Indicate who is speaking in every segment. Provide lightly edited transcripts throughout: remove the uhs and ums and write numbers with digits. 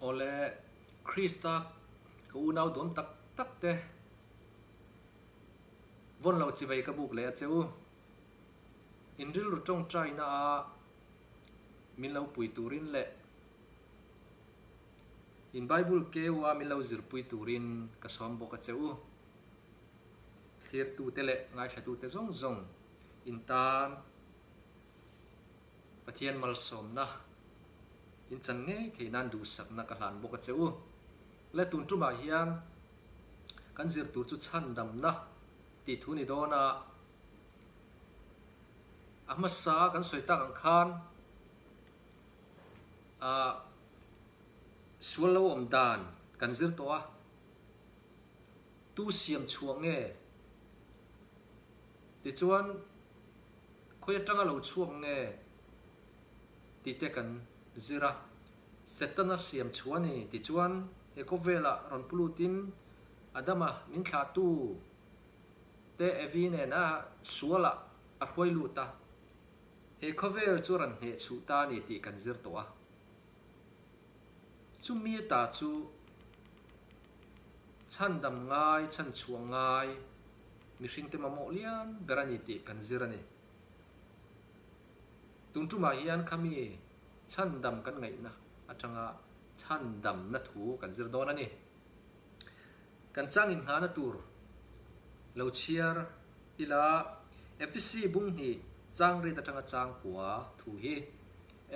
Speaker 1: ole Krista ku nau dom tak tak te von lo chi vei ka buk le cheu in ril ru tong China a min lo pui turin le in Bible ke wa min lo zir pui turin ka som bo ka cheu thir tu te le ngai sa tu te zong zong in tan pathian mal som na in chan nge ke nan du sak na ka hlan bo ka cheu le tun tu ma hian kan zir tu chu chan dam na ti thu ni do na amasa kan soi tak ang khan a swallow om dan kan zir to a tu siam chuang nge ti chuan khoi atanga lo chuang nge ti te kan zira setana siam chuani ti chuan he ko vela ron pulutin adama min kha tu te evine na suala a khoi lu ta he ko vel churan he chu ta ni ti kan zir to a chu mi ta chu chan dam ngai chan chuang ngai mi hring te ma mo lian berani ti kan zirani tung tu ma hian khami chan dam kan ngai na atanga chan dam na thu kan zir don ani kan chang in hana tur lo chiar ila FCC bung hi chang ri ta tanga chang kwa thu hi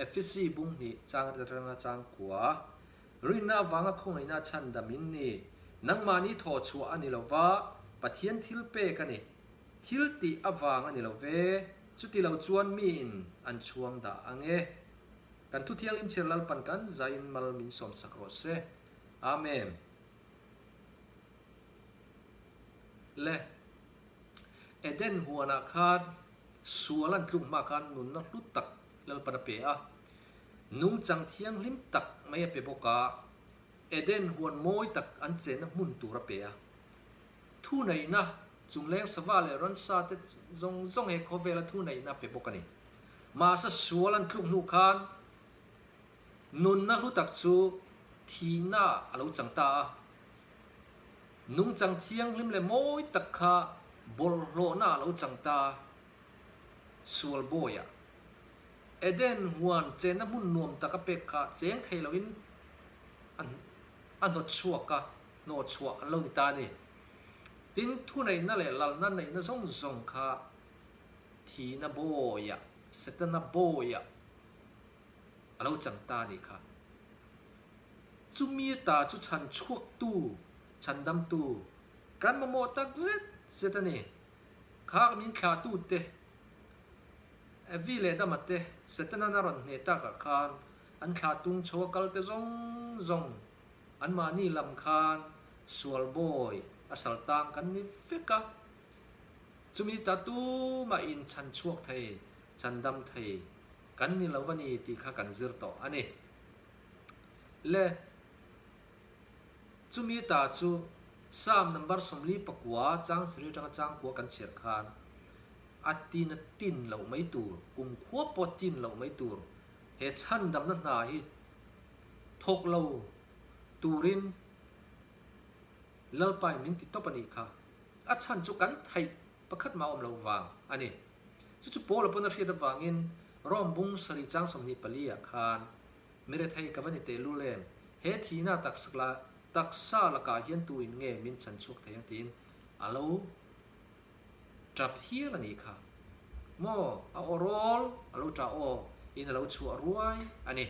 Speaker 1: FCC bung hi chang ri ta tanga chang kwa rina wanga khong ina chan dam in ni nangma ni tho chu ani lova pathian thil pe ka ni thil ti awang ani lo ve chuti lo chuan min an chuang da ange kan thu thiang im cherlal pan kan zain mal min som sakro se amen le eden huana khan sualan tlum ma khan nun na tut tak lal para pe a nung chang thiang lim tak mai pe boka eden huan moi tak an chen na mun tu ra pe a thu nei na chung leng sawa le ron sa te zong zong he kho vela thu nei na pe boka ni ma sa sualan tlum nu khan nun na lu tak chu thi na alo chang ta nung chang thiang lim le moi tak kha bol lo na lo chang ta sual boya eden huan chen na mun nuam taka pe kha cheng thei lo in an no chua ka no chua an lo ni ta ni tin thu nei na le lal na nei na zong zong kha thi na boya seta na boya alo chang ta ni kha chu mi ta chu chan chuak tu chan dam tu kan mo tak zet seta ni kha min kha tu te vile da mate setana na ron ne ta ka khan an kha tung chokal te zong zong an ma ni lam khan sual boy asal tang kan ni feka chumi ta tu ma in chan chuak thei chan dam thei kan ni lawani ti kha kan zir to ani le chumi ta chu sam number somli pakwa chang sri tang chang ko kan cher khan atin tin lo mai tur kum khua po tin lo mai tur he chan dam na na hi thok lo turin lalpai min ti topani kha a chan chu kan thai pakhat ma om lo wang ani chu pol pon ri da wangin rom bung sari chang som ni palia khan mere thai ka vani te lu lem he thina taksla taksa la ka hian tu in nge min chan chuk thai tin alo trap hier la ni kha mo a orol alo ta o in alo chu ruai ani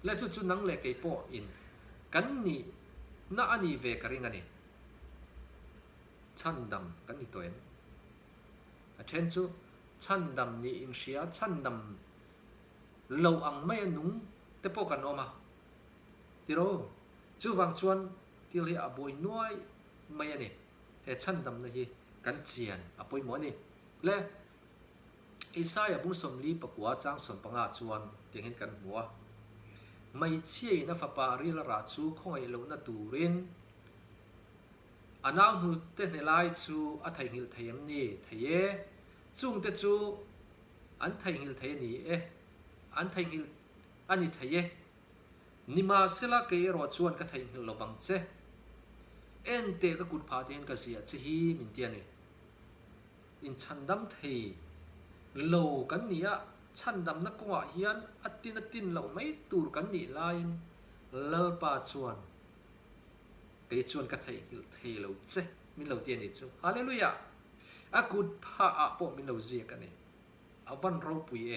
Speaker 1: le chu nang le ke po in kan ni na ani ve karing ani chan dam kan ni toem a then chu chan dam ni in sia chan dam lo ang mai nung te po kan oma tiro chu wang chuan til hi a boi nuai mai ani he chan dam na hi kan chian apoi mo ni le Isaiah bung som li pakwa chang som panga chuan ting hin kan hua mai chi na fa pa ri la ra chu khoi lo na turin anaw nu te ne lai chu a thai hil thayam ni thaye chung te chu an thai hil thai ni e an thai hil ani thaye นิมาเสละเกยรอชวนก็ไทยระวังเจเอ็นเตก็กุดพาเทนก็เสียจะฮีมินเตียนี่อินชันดำเทโลกันนี่อะชันดำนักกว่าเฮียนอัตินเราไม่ตูรกันนี่ลายลลปาชวนเกยชวนก็ไทยเราเจมินเราเตียนี่จูฮาเลลูยาอากุดพาอาปมินเราเจียกันนี่อาวันเราปุยเอ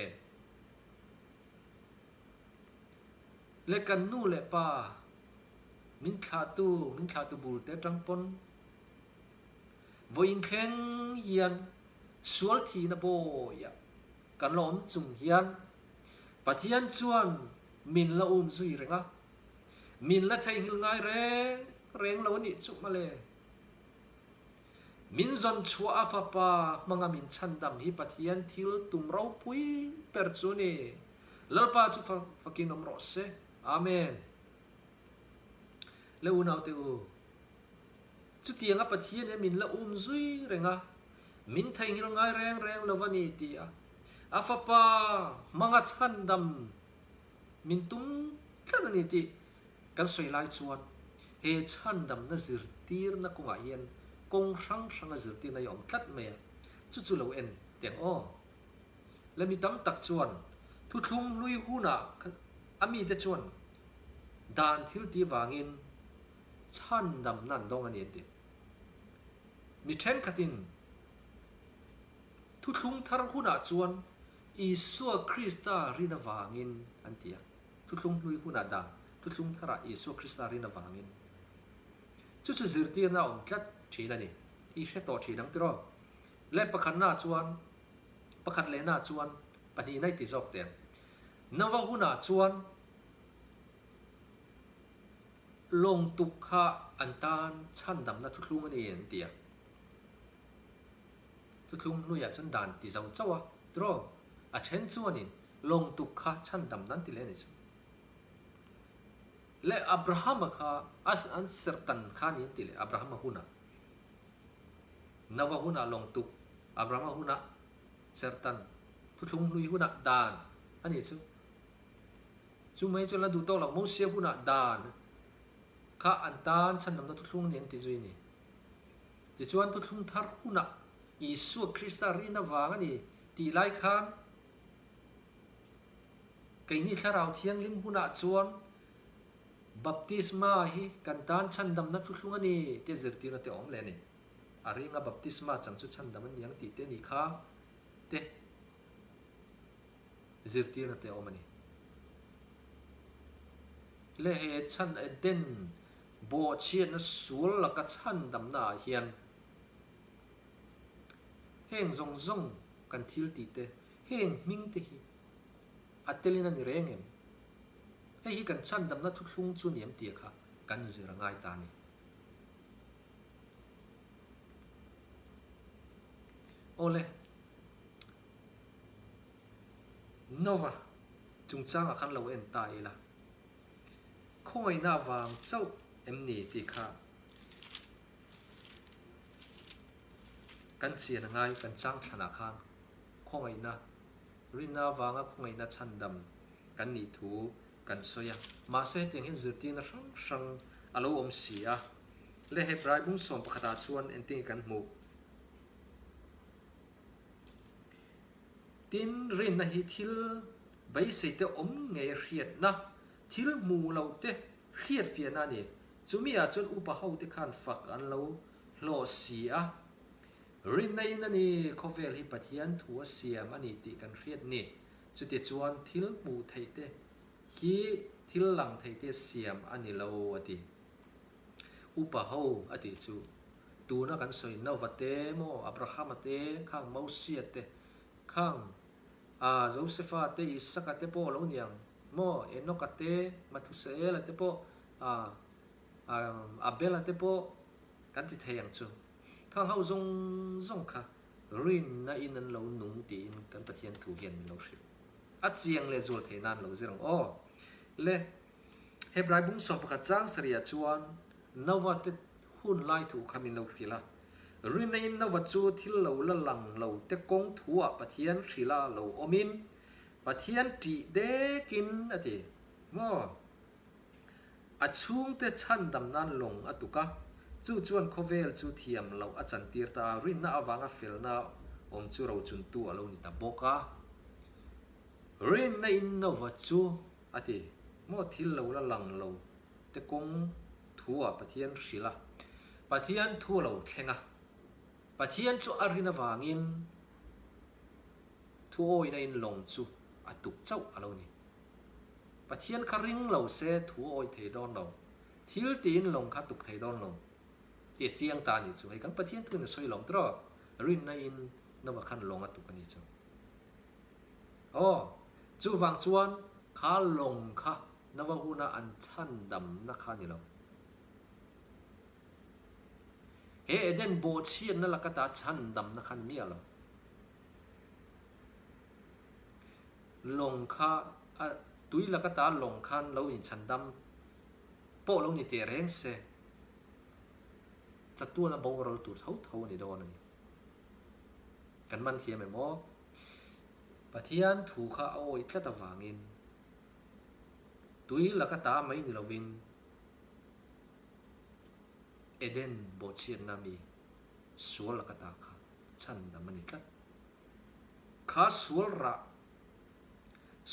Speaker 1: เลกันนู่เลป้ามินขาตูบูเตจังปนวิ่งแข่งเฮียนสวลทีนโบยกันล้อมจุ่มเฮียนปะเทียนชวนมินละซุยเรงะมินละไทยหิลง่ายเรงละวันนี้จุมาเลยมินจนชัวอาฟาปามังมินชันดำฮิปะเทียนทิลตุมเราปุยเปิดจูนี่ลลปาจุฟักินอมรสเซอาเมนเลวนาเตอูจุดที่ยังปะเทียนมินละซุยเรงะมินไทยหิลง่ายแรงละวันนี้ตีอาฟาปามังชันดำมินตุมท่านนี้ตีกันสวยลายชวนเฮชันดำน่าสิรตีร์นักว่าเฮียนกงรังสิรตีนายอมทัดเมียจุเราเอ็นเตียงอ้อและมีตั้งตักชวนทุกลุงลุยหูน่ะอามีแต่ชวนดานทิลตีวางินชันดำนั่นดองอันนี้ตีมีเทนขัดินทุกลุงทาร์หูน่ะชวนอิสุคริสต์รินาวางินอันเดียทุกลุงลุยหูน่ะดาทุกลุงทาร์อิสุคริสต์รินาวางินจุดสิรตีน่ะอมทัดชีนั่นนี่อีแค่ต่อชีนังตรอและประคันหน้าชวนประคันเลน่าชวนปนีในติจอกเตียนวหุน่าชวนลงตุกขะอันตานชันดำนัทุกลุงอันเองเตียทุกลุงนุยจันดานติเจ้าตรออาเชนชวนินลงตุกขะชันดำนั้นติเลนิจและอับราฮัมค่ะอันเสรตันขานี้ติเลอับราฮัมหุน่านวหุน่าลงตุกอับราฮัมหุน่าเสรตันทุกลุงลุยหุน่าดานอันนี้จุไม่จนละดูโตหลังโมเสสหุน่าดานข้าอันตานฉันนำนัทุกลุงเนี่ยติจุยนี่ติจวนทุกลุงทาร์หุน่าอิสุคริสต์รินาวางนี่ตีไลขานไก่นี่ข้าเราเที่ยงลิมหุน่าชวนบัพติศมาฮีกันตานฉันดำนัทุกลุงนี่เตจิรตีนัตเตอมเลนี่อาริงาบัพติศมาจังจุฉันดำมันยังติเตนี่ข้าเตจิรตีนัตเตอมนี่เลเหตุฉันเอเดนโบเชียนสูลละกัฉันดำนาเฮียนเฮงซงกันทิลติเตเฮงมิงเตฮีอัตเตลินันเรงเอ็มเฮ้ยกันฉันดำนัทุกลุงจุนยมเตียค่ะกันเจรง่ายตานี่โอเลโนวาจุงจ้างอาคันเราเอ็นตายละคงไอ้หน้าวางเจ้าเอ็มนี่ตีค่ะกันเชียนง่ายกันจ้างธนาคารคงไอ้หน้ารินาวางคงไอ้หน้าชันดำกันนี่ถูกันสวยมาเสียงเห็นจุดที่นั่งชังอารมณ์เสียและเหตุไรบุ้งส่งประกาศชวนเอ็นติกันหมู่ตินรินนะฮิทิลใบเสียเตอมเงยเรียดนะทิลมูเราเตเรียดเฟียนานี่จุมีอาจนอุปหัวเตขันฝักอันเราโลเสียรินในนั่นนี่เขาเวลฮิปัทยันทัวเสียมันนี่ติกันเรียดนี่จุดที่ชวนทิลมูไทยเตฮีทิลหลังไทยเตเสียมอันนี้เราอดีอุปหัวอดีจูตูนักกันสวยนาวเตโมอับราฮัมเตข้างมูเซียเตข้างโจเซฟเตอิสกัตเตโปเราเนี่ยโมเอนกเตมาทุเซลเตโปอับเบลเตโปกันติเทียงจูข้างเขาซงค่ะรินน่าอินันเราหนุ่มตีนกันปะเทียนถูเฮียนเราสิอาเจียงเลจูเทนันเราเจริญโอ้เลเฮบรายบุ้งส่งประกาศจ้างเสียชวนนวัตหุ่นไล่ถูกคำนินเราสิละรินในนวัตจูที่เราละหลังเราเตกงถัวปะเทียนสิละเราอมินปะเทียนจีเดกินอะทีโม a chung te chan dam nan long atuka chu chuan khovel chu thiam lo a chan tir ta rin na awanga fel na om chu ro chun tu alo ni ta boka rin na in no wa chu ati mo thil lo la lang lo te kong thua pathian rila pathian thu lo thlenga pathian chu arina wangin thu oi na in long chu atuk chau alo ni pathian kharing lo se thu oi thei don lo thil tin long kha tuk thei don lo ti chiang ta ni chu ai kan pathian thu na soi long tro rin na in na wa khan long atuk ani chu chu wang chuan kha long kha na wa huna an chan dam na kha ni lo he eden bo chian na lakata chan dam na khan mi alo long kha tui lakata long khan lo in chan dam po lo ni te reng se chatua na bo ro tu thau thau ni do ni kan man thiam me mo pathian thu kha oi tlata wangin tui lakata mai ni lovin eden bo chian na mi sual lakata kha chan da mani tlat kha sual ra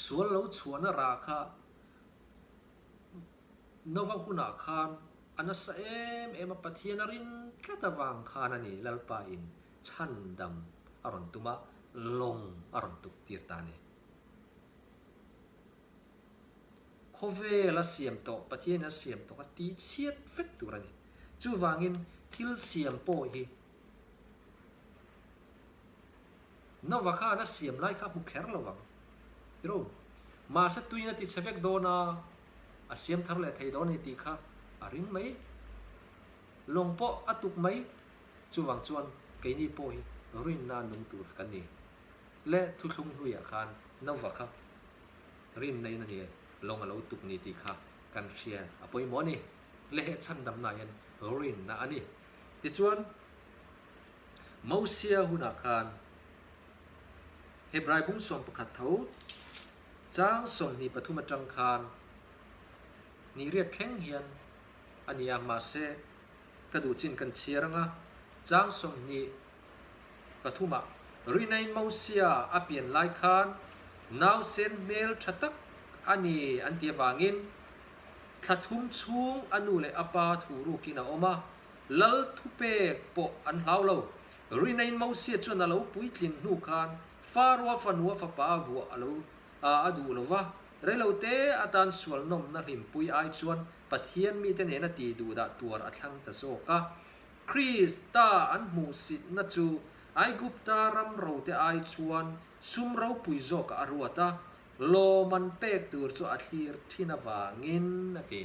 Speaker 1: sual lo chuana ra kha nova huna khan anasa em pathian rin tlata wang khan ani lalpa in chan dam aron tuma long aron tuk tir ta ne khove la siam to pathian a siam to ka ti chiat fek turani chu wangin thil siam po hi no wa kha na siam lai kha mu kher lo wang tro ma sa tuina ti chevek do na a siam thar le thei do ni ti kha arin mai long po atuk mai chu wang chuan ke ni po hi rin na nung tur kan ni le thu thung hu ya khan no wa kha rin nei na ni long alo tuk ni ti kha kan ria apoi mo ni le he chan dam na yan rin na ani ti chuan mausia huna khan hebrai bung som pakhat tho chang som ni pathuma tang khan ni riat thleng hian ania ma se kadu chin kan chiranga chang som ni pathuma rinain mausia apian lai khan now sen mel thatak ani antia wangin thathum chung anu le apa thuru kina oma lal thupe po an haulo rinain mausia chuna lo puitlin nu khan farwa fanwa fa pa vu alo adu lova relote atan sual nom na him pui ai chuan pathian mi te ne na ti du da tuar athlang ta so ka krista an mu sit na chu ai gupta ram ro te ai chuan sum ro pui zo ka arwata lo man pek tur chu athlir thina wangin ati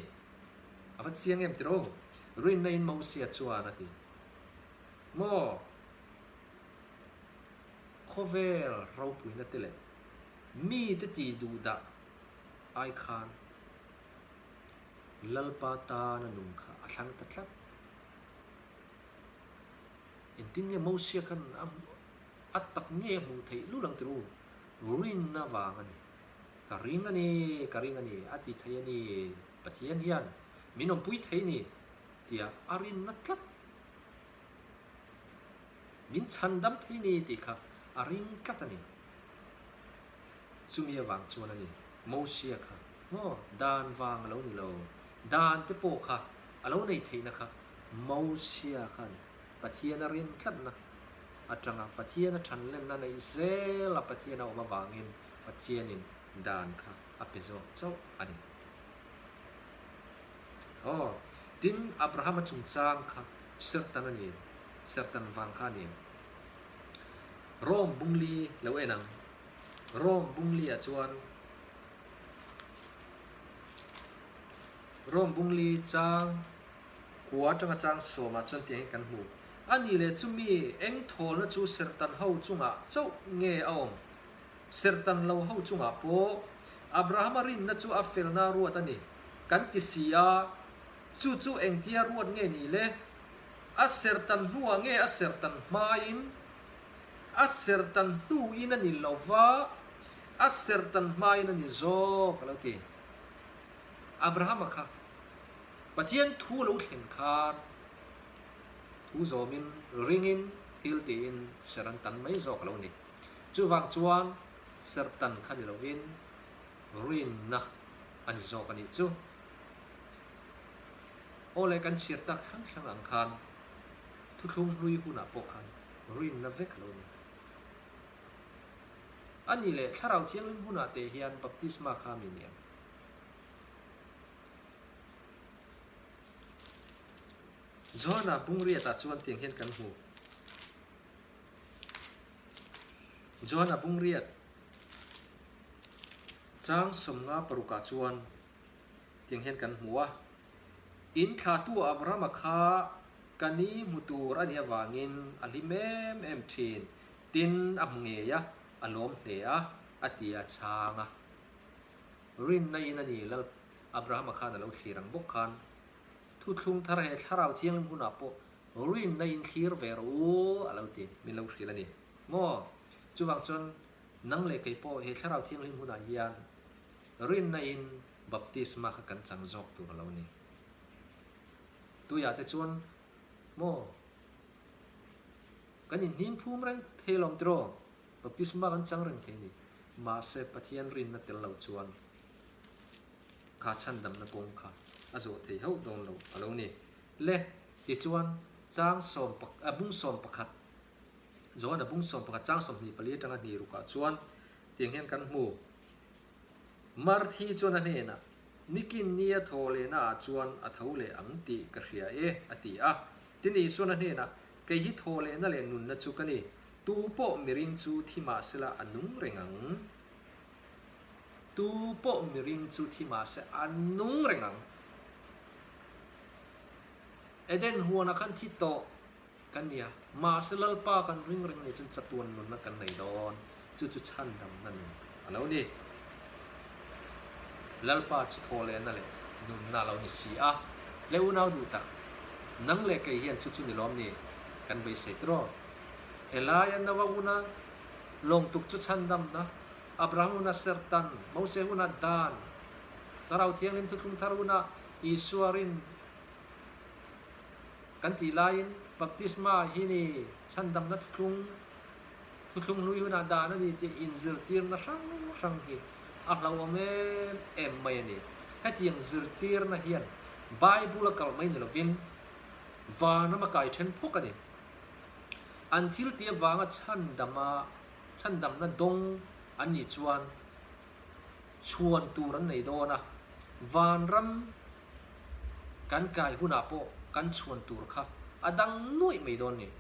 Speaker 1: avat siang em tro rin nain mau sia chuan ati mo khovel ro pui na tele mi te ti du da ai khan lalpa ta na nung kha athlang ta tlat intin ye mau sia khan atak nge mu thei lu lang tru rin na wang ani karing ani ati thei ani pathian hian minom pui thei ni tia arin na tlat min chan dam thei ni ti kha aring tlat ani chumia wang chuan ani mau sia kha mo dan wang lo ni lo dan te po kha alo nei thei na kha mau sia khan pathian arin tlat na atanga pathian a than len na nei zela pathian a oma wangin pathian in dan kha apizo chau ani tin abraham chung chang kha sertan ani sertan wang kha ni rom bungli lo enang rom bungli a chuan rom bungli chang kwa tanga chang so ma chon ti kan hu ani le chumi eng thol na chu sertan ho chunga chau nge aom sertan lo ho chunga po abraham rin na chu afel na ruat ani kan ti sia chu eng tia ruat nge ni le a sertan huwa nge a sertan main a sertan tu in ani lova a sertan main ani zo kalati abraham kha ปะเทียนทูลูเห็นขาดทูโจมินริงินทิลตีนเสรันตันไม่จอกเรานี่จูวักจวนเสรตันขันเราวินรินนะอันนี้จอกอันนี้จูโอเลกันเสียตักทั้งช่างอังคารทุกลุงลุยหุ่นปกคันรินนะเวกเรานี่อันนี้แหละถ้าเราเที่ยงหุ่นเตหิอันบัพติศมาคามิเนียจอน่ะบุ้งเรียตาชวนเตียงเห็นกันหูจอน่ะบุ้งเรียจางสมงาปรุกาชวนเตียงเห็นกันหัวอินขาตัวอับรามาคากันนี้มุตูรันยวางินอลิเมมเอ็มทีนตินอับเงียอารมณ์เนียอติยาชางะรินในนันนี่แล้วอับรามาคานั่นเราทีรังบกคันทุกลุงทาร์เฮทาราเทียงหุ่นอัปโปรินในอินทีร์เวรูอะไรตีมิลาวทีละนี่ง้อจูวังจนนังเล็กไอโปเฮทาราเทียงหุ่นอายันรินในอินบัพติศมากันสังจอกตัวเรานี่ตัวอยากจะชวนง้อกันอินนิมพูมรังเทลอมตรอบัพติศมากันสังรังเทนี่มาเสพเทียนรินนัดเตลเราชวนขาชันดำนักงขาอาจจะที่เขาโดนเราอะไรนี่เละที่ชวนจ้างสมปักบุ้งสมปักขัดจวนบุ้งสมปักขัดจ้างสมนี่ปลีจังนี่รู้กันชวนเตียงเห็นกันหมู่มาร์ที่ชวนนั่นเองนะนิกินเนี่ยโทเลนะชวนอัฐาวเลอังตีกระเฮียอติอ่ะที่นี่ชวนนั่นเองนะเกี่ยโทเลนั่นเลนุนนัดชุกันนี่ตูโปมิรินจูที่มาสละอันนุ่งเริงังตูโปมิรินจูที่มาสละอันนุ่งเริงังเอเดนหัวนักขันที่โตกันเนี่ยมาสลัลปากันริงในจนสะตวนนุนนักกันในดอนจุดชันดำนั่นแล้วนี่ลัลปาจุดโทเลนั่นแหละนุนน่าเรานี่สีอ่ะเลวน่าดูตักนังเล็กไอเฮียนจุดนี่ล้อมนี่กันไปเสตรอเอลายันนวาอุนาลงตุกจุดชันดำนะอับรามุนาเซร์ตันมูเซหุนาดานถ้าเราเที่ยงลินทุกคนทารุนาอิสวารินกันที่ไลน์บัพติศมาฮินีฉันดำนัดทุกลุยหุนาดานั่นที่อินซิลตีร์นะช่างฮีอัลลอฮฺเมเอ็มไม่นี่ให้ที่อินซิลตีร์นะเฮียนไบเบิลกัลไม่เนี่ยเราวินวานะมาไกเทนพวกกันนี่อันที่ที่วางฉันดำนัดดงอันนี้ชวนตัวนั้นในโดนะวานรำกันไก่หุนาโปกันชวนตัวข้าอดังนุ่ยไม่โดนนี่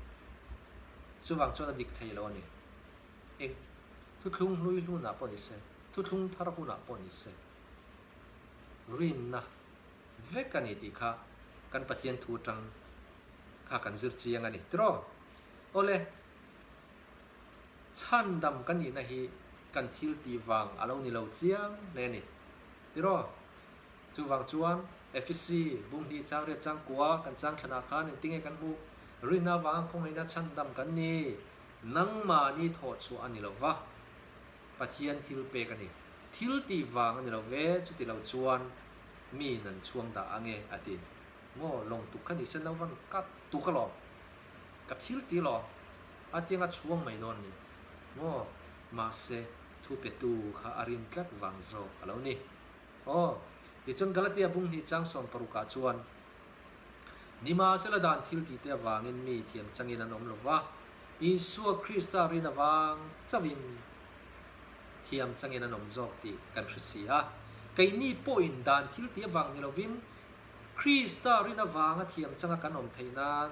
Speaker 1: สว่างชวนดิกไทยแล้วนี่เองทุกลุงลุยลุน่ะปนิเสทุกลุงทารุน่ะปนิเสรินนะเวกันนี่ที่ข้ากันปะเทียนทูจังข้ากันซึรเจียงอันนี้ตรอโอเลฉันดำกันนี่นะฮีกันทิลตีวังอาลงนี่เราเจียงเลยนี่ตรอสว่างชวนFSC บุ้งที่จ้างเรียกจ้างกัวกันจ้างธนาคารนี่ติ้งให้กันบุรินาวางคงในนัดชั้นดำกันนี่นังมานี่ถอดชัวอันนี้เราวะปะเทียนทิลเปกันนี่ทิลตีวางอันนี้เราเวจุดที่เราชวนมีนั่นช่วงด่าอังเงอดีง้อลงตุกขันนี่เส้นเราวันกัดตุกหลอกกับทิลตีหลอกอาเตียงกัดช่วงไม่นอนนี่ง้อมาเซทุเปตูข้าอารินกัดวางโซอะไรนี่อ๋อดิจนกาลตีบุ้งที่จังสมปรุกาชวนนิมาเสละดานทิลตีเตวางอินมีเทียมจังอินันอมลวะอิสุคริสต์รินาวางจวินเทียมจังอินันอมจอกตีกันคริสเซียไกนี่ปอินดานทิลตีวางนิลวินคริสต์รินาวางเทียมจังกันอมไทยนาน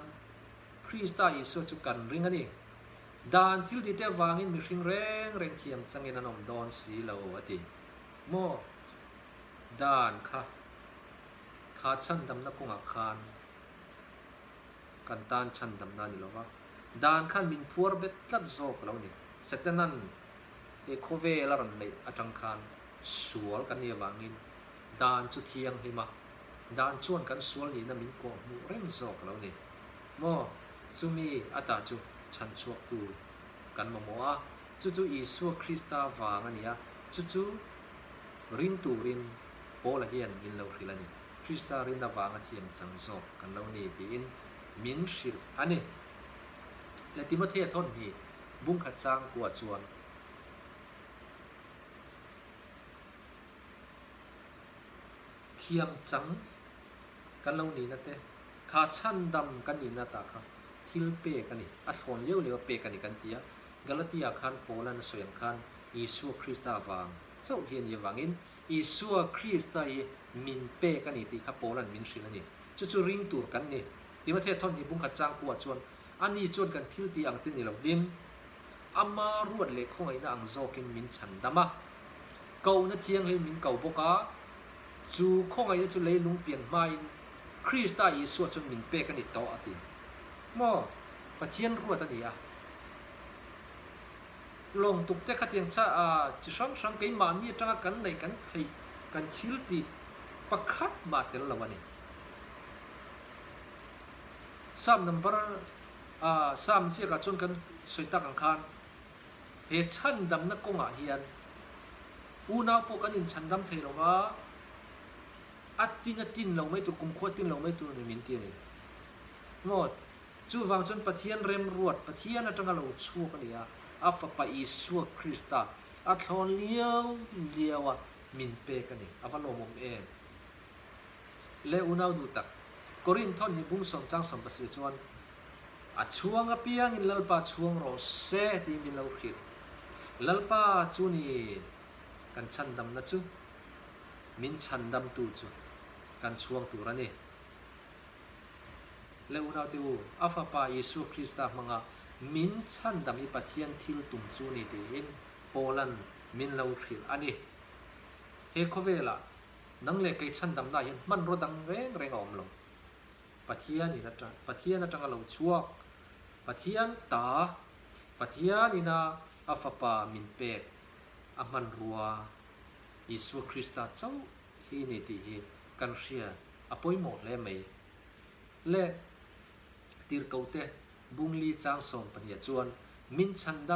Speaker 1: คริสต์อิสุจุกันริงอันนี้ดานทิลตีเตวางอินมีริงเร่งเทียมจังอินันอมดอนสีเหลวติโมด้านข้าชันดำนักงอาคารกันตานชันดำนานี่หรอวะด้านข้ามินพัวเบ็ดลัดโซกแล้วนี่เสร็จนั้นโคเวลารันในอาจังคารสวลกันเนี่ยวางินด้านจุดเทียงเห็นมาด้านชวนกันสวลนี่นั่นมินโกมูเร่งโซกแล้วนี่โมซูมีอาตาจุชันชวกตูกันมาโมะจุอีสัวคริสตาวางอันนี้จุรินตูรินโอละเฮียนมินเลวริลานี่ คริสต์รินดาวางเทียมสังโซกันเรานี่ที่อินมินชิลอันนี้และติโมเททนฮีบุ้งขัดจางกวดชวนเทียมจังกันเรานี่นะเต้ขาชันดำกันนี่นะตาครับทิลเปกันนี่อัฐอนเลี้ยวเลี้ยวเปกันนี่กันเตียกาลาติอาคันโปแลนด์สวยคันอิสุคริสต์วางเจ้าเฮียนยี่วังอินอิสุคริสต์มินเปกันนี่ที่ข้าโปแลนด์มินชิลนี่จู่ๆริงตูร์กันนี่ที่ประเทศทนที่บุ้งขัดจางกวดชวนอันนี้จวนกันทิลตีอังตินี่เราวินอามารวดเล็กของไอ้นางโจกินมินชันดำมะเก่านาเทียงเลยมินเก่าบกะจู่ของไอ้จู่เลยลุงเปลี่ยนไม่คริสต์อิสุจนมินเปกันนี่โตอติมอประเทศรวดตันนี่อะลงตุกเตะขัดยังชาจะช่างไก่มานี่จังกันในกันไทยกันชิลตีประคัดมาเตลละวันนี้สามนัมเบอร์สามเสียกับชนกันสวยตากังคานเหตุชันดำนักกงอาเฮียนอูน่าพวกกันอินชันดำเทลว่าอัดตินเราไม่ถูกกุมขวดตินเราไม่ถูกในมินตีนี่หมดจู่ฟังจนปะเทียนเร็มรวดปะเทียนนั่นจังกันเราชั่วกันเนี่ยอาฟปะอิสุคริสต์อัทอนเลี้ยวมินเปกันนี่อาฟโลมอมเองเลอุนาดูตักกอรินทอนฮิบุงสงจังสมบัติชวนอัดช่วงอเปียงอินลัลปาช่วงโรเซตีมิลาวคิดลัลปาจูนี่กันชันดำนะจูมินชันดำตูจูกันช่วงตูรันนี่เลอุนาติวอาฟปะอิสุคริสต์มังกามินชันดำอีปะเทียนทิลตุมจูนี่ตีอินโปแลนด์มินลาวคิดอันนี้เฮโคเวล่านังเล็กไอชันดำได้ยันมันรดังเร่งอมลงปะเทียนนี่นะจ๊ะปะเทียนนะจังเราชั่วปะเทียนตาปะเทียนนี่นะอาฟปามินเป็ดอามันรัวอิสุคริสต์เจ้าฮีนี่ตีฮีกันเชียอภัยหมดเลยไหมเล่ตีร์เกาเตบุงลีจางส่งปัญญาจวนมินชันด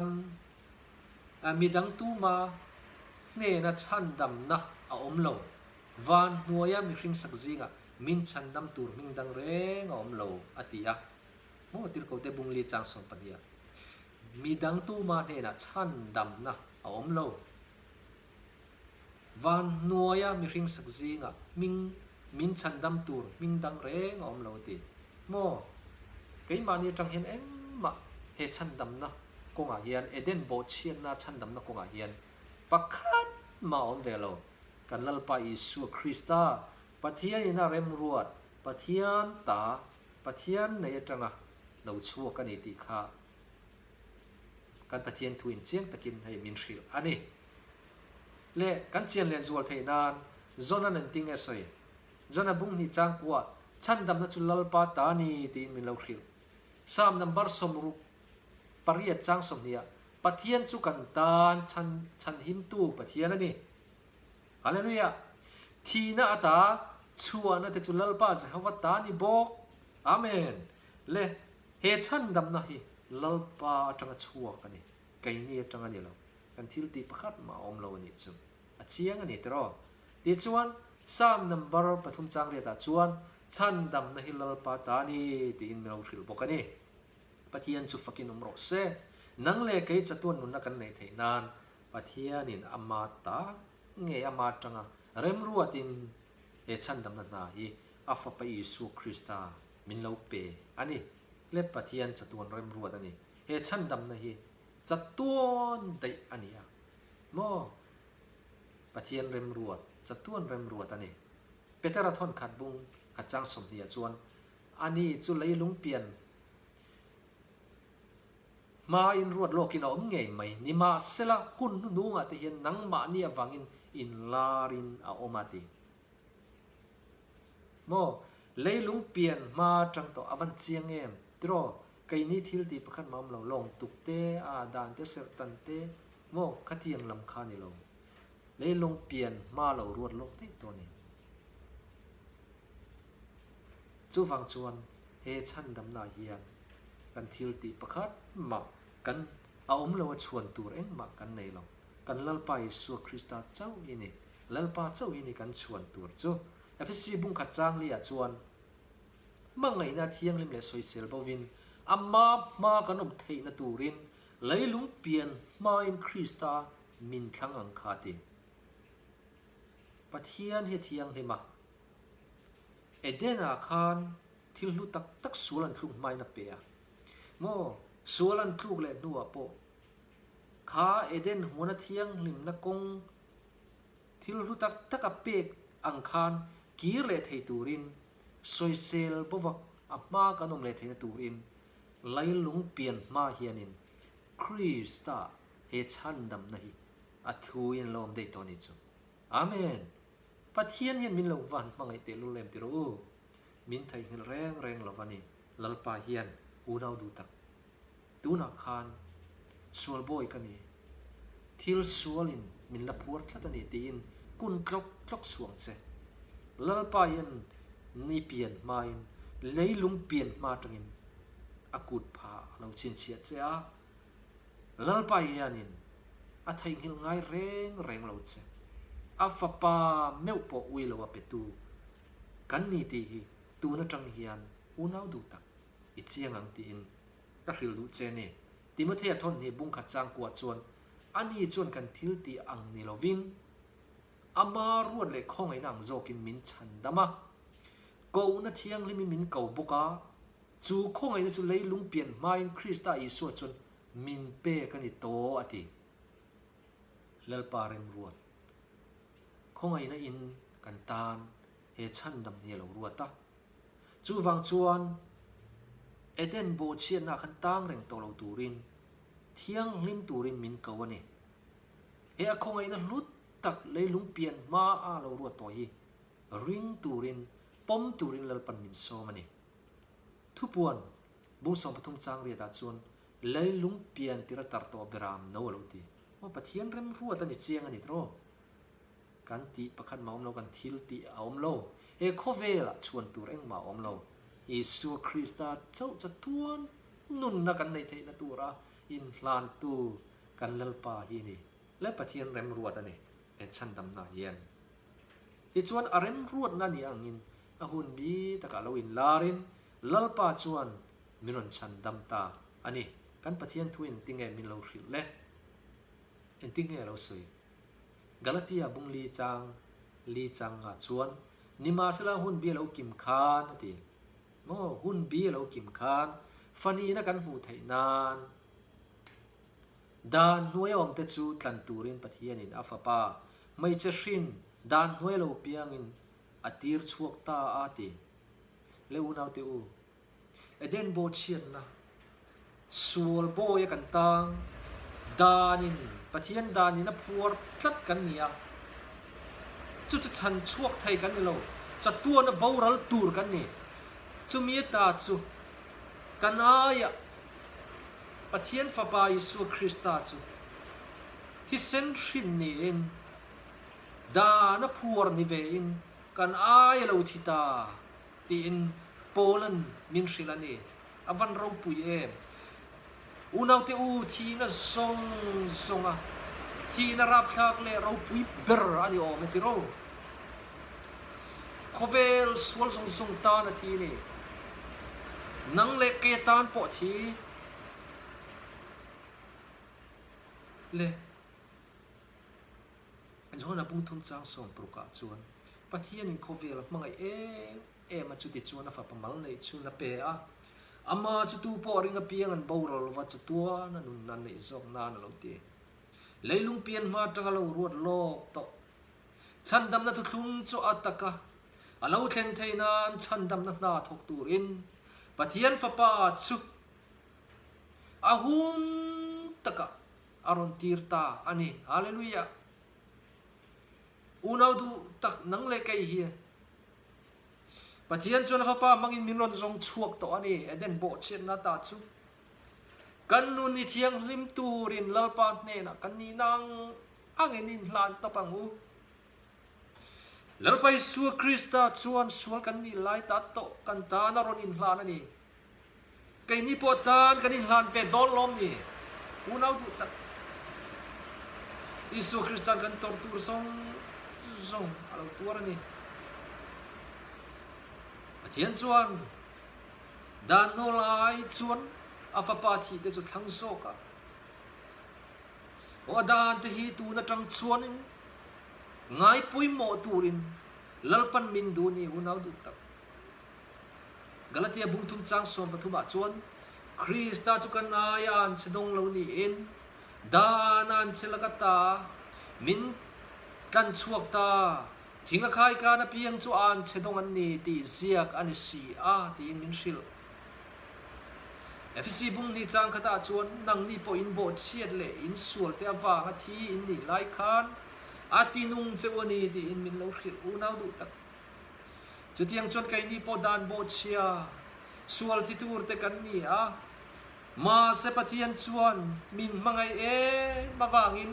Speaker 1: ำมีดังตู้มาเนนะชันดำนะอมลงวานหัวยามีคริงสักจิงะมินชันดำตูร์มิงดังเร่งอมโลอติยะโมติรเขาเตบุงลีจางสมปัญญามีดังตู้มาเนี่ยนะชันดำนะอมโลวันนัวยามีคริงสักจิงะมินชันดำตูร์มิงดังเร่งอมโลติโมไก่มาเนี่ยจังเห็นเอ็มมาเฮชันดำนะกงอาเฮียนเอเดนโบเชียนนะชันดำนะกงอาเฮียนปักขัดมาอมเวโลกันลัลปาอิสุคริสต์ปะเทียนน่าเร็มรวดปะเทียนตาปะเทียนในจังอ่ะเราชั่วกันอีติค่ะกันปะเทียนทวินเจียงตะกินให้มินชิลอันนี้เละกันเจียนเลียนจวลไทยนานจนนั้นติงเอสอยจนนั้นบุ้งนี่จางกว่าฉันดำนัจุลลปาตานีตีมินเราคิลสามนัมบาร์สมรุปริยัติจางสมเนียปะเทียนสุกันตานฉันหิมตู้ปะเทียนนั่นนี่ฮาเลลูยาทีน่าตาชัวนะแต่จุลลปาจะหาวัตตานี่บอกอาเมนเละเฮชันดำนะฮีลลปาจังชัวกันนี่ไก่นี่จังอันนี้เรากันทิลตีประคัดมาอมเรานี่จุอาเชียงอันนี้ตรอตีชวนสามนัมบาร์ปฐุมจังเรียตาชวนชันดำนะฮีลลปาตานี่ตีอินเราคิลบอกกันนี่ปะเทียนสุฟกินอุมโรเซนังเล็กไอ้จัตุนนุนนักกันในไทยนานปะเทียนินอามาตาเงยอามาจังเริ่มรัวตินเอชันดำนันนาฮีอาฟปะอิสุคริสต์มินเลวเปอันนี้เล็บปะเทียนจัตุนเริ่มรัวตันนี้เอชันดำนะฮีจัตุนได้อันนี้อ่ะโมปะเทียนเริ่มรัวจัตุนเริ่มรัวตันนี้เปเตอร์ทอนขัดบุงขัดจังสมเดียจวนอันนี้จุเลยลุงเปลี่ยนมาอินรวดโลกินเอาไงไหมนี่มาเสละหุ่นนุ่งอ่ะแต่เห็นนังมาเนี่ยฟังอินลารินเอาอมาติโมเลยลุงเปลี่ยนมาจังต่ออวันเชียงเอ็มตรอไกนี่ทิลตีประคันมาเราลงตุกเตอาดานเตเสตันเตโมขัดยังลำคานี่ลงเลยลุงเปลี่ยนมาเรารวดโลกที่ตัวนี้จู่ฟังชวนเฮชันดำนาเฮียนกันทิลตีประคัดมากันเอาเราชวนตัวเองมากันในเรากันลัลปาอิสุคริสต์เจ้าอินี่ลัลปาเจ้าอินี่กันชวนตัวจู่ FSC บุ้งขัดจ้างเลียชวนมั่งไงนาเทียงลิมเลสวยเซลบวินอามากันอมเทนตูรินเลยลุงเปลี่ยนมาอินคริสตามินขังอังคาติปะเทียนเฮเทียงเฮมาเอเดนอาคารที่ลุตักสวนทุกไม่นับเปียโมสวนทุกเล่นัวโปข้าเอเดนหัวนาเทียงลิมนักกงที่ลุตักเปียกอังคารกีเรเทตูรินสวยเซลบวกอามากันอมเลเทนตูรินไล่ลุงเปลี่ยนมาเฮียนินคริสตาเฮชันดำนะฮิอัทูยินลมได้ตอนนี้จูอาเมนปะเทียนเห็นมินลงวันมังไอเตลุเลมติรูมินไทยเห็นแรงลวันนี้ลัลปาเฮียนอูนาวดูตักดูนักขานสวลบอยกันนี่ทิลสวลินมินละพัวทัดนี่ตีนกุนคลอกสวงเซลัลปาเฮียนนี่เปลี่ยนมาอินเลยลุงเปลี่ยนมาตรงนี้อากูดพาเราชินเชียดเสียลัลปาเฮียนินอาไทยเห็นง่ายแรงเราเซอาฟปาเมวปออุยลวาเปตูกันนี่ตีตูนัจังเฮียนอูนาวดูตักอิเจียงอังตีนตักฮิลดูเจเน่ติมเทียทนนี่บุ้งขัดจางกวดจวนอันนี้จวนกันทิลตีอังนิลวินอามารวดเล็กข้องไอ้นางโจกินมินชันดามากูนัดเทียงลิมินเก่าบุกาจูข้องไอ้นั่นจูเลยลุงเปลี่ยนมาอินคริสต์อีสวดจนมินเป้กันนี่โตอติเลลปาเรมรวดคงไอ้นั่นอินกันตานเฮชันดำเนียเรารัวตาจูวังจวนเอเดนโบเชียนนักขันตังเร่งตัวเราตูรินเที่ยงลิมตูรินมินกวันนี้เฮคงไอ้นั่นลุดตักเลยลุงเปลี่ยนมาเรารัวตัวฮีริงตูรินปมตูรินเลลปันมินโซมันนี่ทุบวนบุ้งสองปฐุมจางเรียดจวนเลยลุงเปลี่ยนติระตัดตัวเบรามโนเราตีว่าปะเทียนเริ่มรัวตันนี่เจียงอันนี้โตกันตีประคันมาอมเรากันทิลตีอมเราเอโคเวล่ะชวนตัวเองมาอมเราอิสุคริสต์เจ้าจะทวนนุนนักันในเทนตัวระอินลานตูกันเลลปาฮีนี่และปะเทียนเริ่มรัวตันนี่เอชันดำนาเย็นที่ชวนอารมรัวนั่นนี่อังอินอาหุนบีตะกะเราอินลารินเลลปาชวนมินนชันดำตาอันนี้กันปะเทียนทวินติงเอมินเราหิเล่อินติงเอเราสวยกาลาติอาบุงลีจังอาชวนนิมาสละหุ่นบีเรากิมคานนะทีโมหุ่นบีเรากิมคานฟันีนักันหูไทยนานดานหน่วยอมเตจูตันตูรินปะเทียนินอัฟปาไม่จะชินดานหน่วยเราเปียงินอตีร์ชวกตาอาติเลวนาเตอูเอเดนโบเชียนนะสวลโบยกันตังดานินปะเทียนดานินนับพัวทัดกันเนี่ยจุดจะชันชวกไทยกันนี่เราจะตัวนับเบารัลตูร์กันนี่จุมีตาจุกันอายะปะเทียนฟ้าบายสุคริสต์จุที่เซนทรินนี่เองดานับพัวนิเวอินกันอายะเราทิตาที่อินโปแลนด์มินชิลานีอวันเราปุยเออูนาวเตอูทีน่ะทรงอ่ะทีน่ะรับพลากเลยเราปุยเบอร์อันนี้ออกมาที่เราโคเวลสวลทรงตานาทีนี่นังเล็กเกตานปอทีเลยอันนี้เราปุ่งทุ่มจ้างส่งปรุกาจวนปะเทียนโคเวลมังไอมาจุดที่จวนนะฝ่าประมาณเลยชวนนะเปะอามาจุดตัวปอริงกับเปียงันบ่าวเราว่าจุดตัวนั่นนู่นนั่นนี่ส่งนั่นเราตีเลยลุงเปลี่ยนมาจังเรารวดโลกต่อฉันดำนัดทุ่งโจอัตตะกะเราเข็นไทยนานฉันดำนัดนาทกตูรินปะเทียนฟ้าป่าชุกอาหุนตะกะอารอนตีร์ตาอันนี้ฮาเลลูยาอูนาวดูตักนังเล็กไอเฮียปะเทียนจวนฟ้าป่ามังอินมินรอนทรงชวกตัวอันนี้เอเดนโบเชียนนาตาชุกกันนูนี่เทียงลิมตูรินลลปาเนนะกันนี่นางอังเงินินลานตะปังอูแล้วไปสัวคริสต์ชวนสวลกันนี่ไล่ตัดโตกันตานารอนินลานนี่กันนี่ปวดตานกันนินลานเวดอลลมนี่อูนาวดูตักอิสุคริสต์กันตอร์ตูร์ซงอะไรตัวนี่ เทียนชวนดานโนไลชวนอาฟาปาทีเดจุทั้งโซกะว่าดานที่ตูนัจังชวนไงปุยโมตูรินลลปันมินดูนี่หุนเอาดูตักกาลาเทียบุงทุนจังส่วนปฐุมชวนคริสต์จุกันนายานเชดงเหล่านี้เองดานันเชลกตามินกันชวกตาทิ้งใครกันเพียงจวนเชดงอันนี้ตีเสียกอันนี้สีตีมินชิลFC บุงนี่จังขตาชวนนังนี่พออินโบเชียดเล่อินสวลเตวางทีอินนี่ไลคันตีนุงเจวนี่ตีอินมินเลวขิดอุนาวดูตักจุดยังชวนไกนี่พอดานโบเชียสวลที่ตูร์เตกันนี่มาเซปทียนชวนมินมังไงมาวางอิน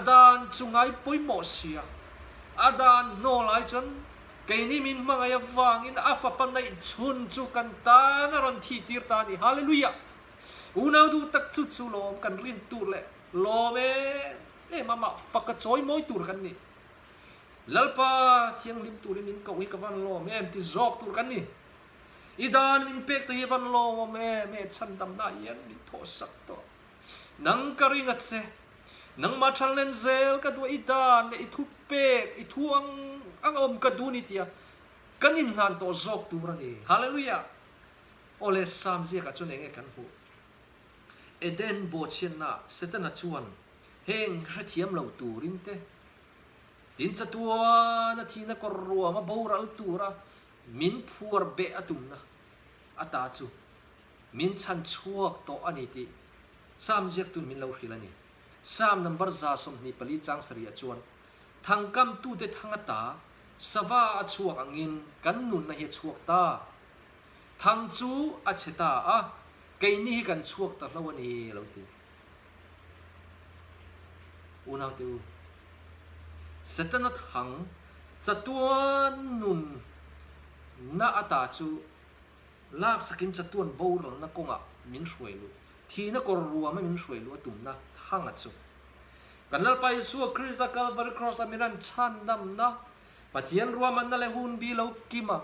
Speaker 1: ดานจุงไงปุยโมเชียดานโนไลจนไกนี่มินมังไงวางอินอาฟปันในชุนจุกันตานรันทีตีร์ตานี่ฮาเลลูยาอุนาวดูตักชุดสุโลมกันรินตูร์เล่โลเมมาฟักกระจอยมอยตูร์กันนี่ลัลปาเที่ยงริมตูร์มินก็วิกวันโลเมมที่จอกตูร์กันนี่อีดานมินเป็กที่วันโลเมฉันดำนายันมินโทสักตัวนังกริงัดเซนังมาชันเลนเซลกัตัวอีดานอีทุเป็กอีทวงอังอมกัดูนิเตียกันนินหันตัวจอกตูร์นี่ฮาเลลูยาโอเลสามเสียกับจนเองกันหูเอเดนโบเชนน่ะเซตันชวนเฮงกระเทียมเหล่าตูรินเตดินจะตัวนาทีนักรัวมาบูรัลตูระมินพัวเบะตุมนะตาจูมินชันชัวกโตอันนี้ที่สามเจ็ดตุนมินเหล่าหิลนี่สามนัมเบอร์จ่าสมนิปลีจังสริยชวนทางกำตูเดทางตาสวาชัวกังินกันนุนนะเฮชัวตาทางจูอัจฉตาไกนี่กันชัวตาละวันนี้เหล่าตีอุณาติวเสตนัดหังจัตวนนุนน่าตาจูลากสกินจัตวนบูรนักกงมินช่วยลูทีนักกรัวไม่มินช่วยลูตุ่มนะหังจูกันนั่นไปสู้คริสต์กัลวาร์ครอสมิรันชันดำนะปะเทียนรัวมันนั่นเลยหุ่นบีเหล่ากิมา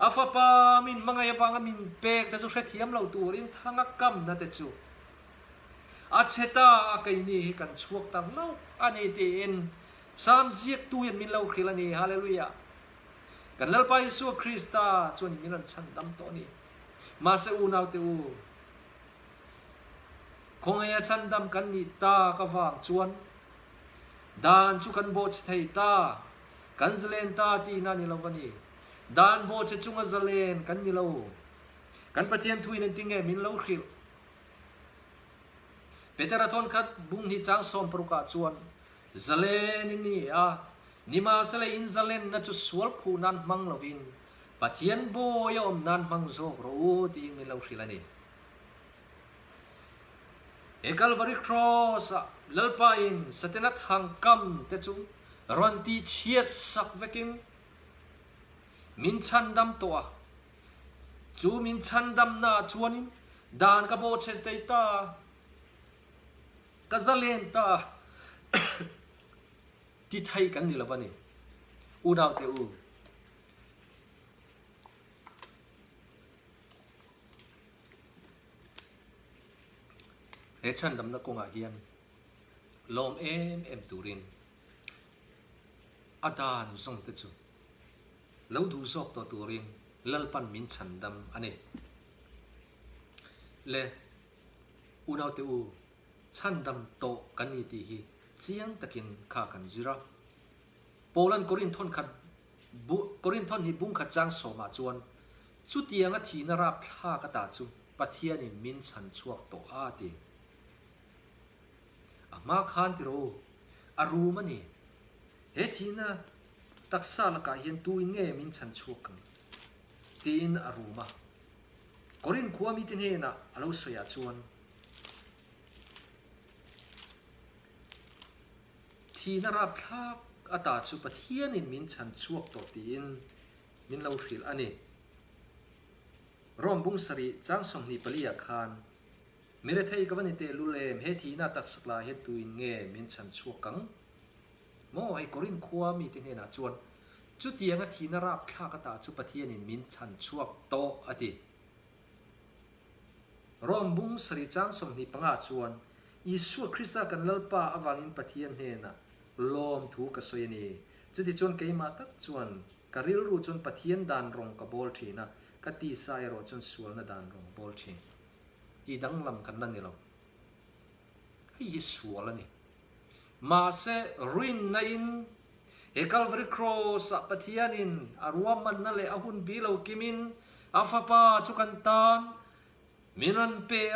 Speaker 1: อาฟาปามินมังไงฟังมินเป็กแต่จุดเทียมเหล่าตัวรินทั้งกำนั่นแต่จูอาเชตาไกนี่กันช่วงตั้งเล่าอันนี้เต็นสามเสียกตัวยันมินเล่าคริลนี่ฮาเลลูยากันนั่นไปสู้คริสต์จนมินันชันดำตัวนี้มาเสอูนาวเตอูคงไอ้ชันดำกันนี่ตากวางชวนดานจุกันโบชไทยตากันเซเลนตาตีนันนี่เล่าวันนี้ดานโบชจุงเซเลนกันนี่เล่ากันประเทศทุยนั่นติงเงมินเล่าคริลเปเตอร์ทอนคัดบุงฮิจังสอมปรุกาชวนเซเลนนี่นิมาเซเลอินเซเลนนัดจุสวลคูนันมังลวินปะเทียนโบยอมนันมังโซโรตีมินเล่าคริลนี่เอกลวาริครอสลลปาอินสเตนัทฮังกัมเตจูรันตีเชียสักเวกิมมินชันดัมตัวจูมินชันดัมนาชวนิดานกบโบเชตเตากาซาเลนตาที่ไทยกันนี่ละวันนี้อูดาวเตอูเฮชันดำนักกงอาเฮียนลมเอ็มตูรินอาดานส่งเตจูแล้วดูซอกตัวตูรินลลปันมินชันดำอันนี้เล่อูดาวเตอูชันดำโตกันนี่ตีฮีเจียงตะกินข้ากันจิระโปแลนด์กอรินทอนขัดกอรินทอนฮิบุงขัดจางโสมาจวนจุดเตียงทีนราบท่ากระตาจูปะเทียนี่มินชันชวกโตอาตีมาคานติโรอารูมันนี่เฮทีน่ะตักษาละกาเห็นตัวเงี้ยมินชันชวกันตีนอารูมากอรินขัวมีตินเฮน่ะอาลูสยาจวนทีนราบท่าอาตาจูปะเทียนินมินชันชวกโตตีนมินเลาฟิลอันนี้ร่วมบุงสรีจางสมนิปลีอาคารเมื่อไทยก็วันนี้เตลุเลมเฮทีน่าตักสกลาเฮตุยเงมินชันชัวกังโมให้กรินขัวมีติเฮน่าจวน จุดเตียงทีนราบข้ากตาจุปะเทียนินมินชันช่วงโตอติรอมบุ้งสริจังสมนิปังอาชวนอิสุคริสต์กันลปาอวังอินปะเทียนเฮนะลมถูกกสวยนี่จุดที่ชวนเกยมาตักชวนกริลรูจนปะเทียนดานรงกับบอลทีนะกตีสายรอจนสวนนะดานรงบอลทีที่ดังลำกันนั่นนี่เราให้ยิสวละนี่มาเซรินนัยนเฮคัลวริครอสปะเทียนินอารวมมันนั่นเลยอาหุนบีเลวกิมินอาฟาปาจุกันตานมินันเปีย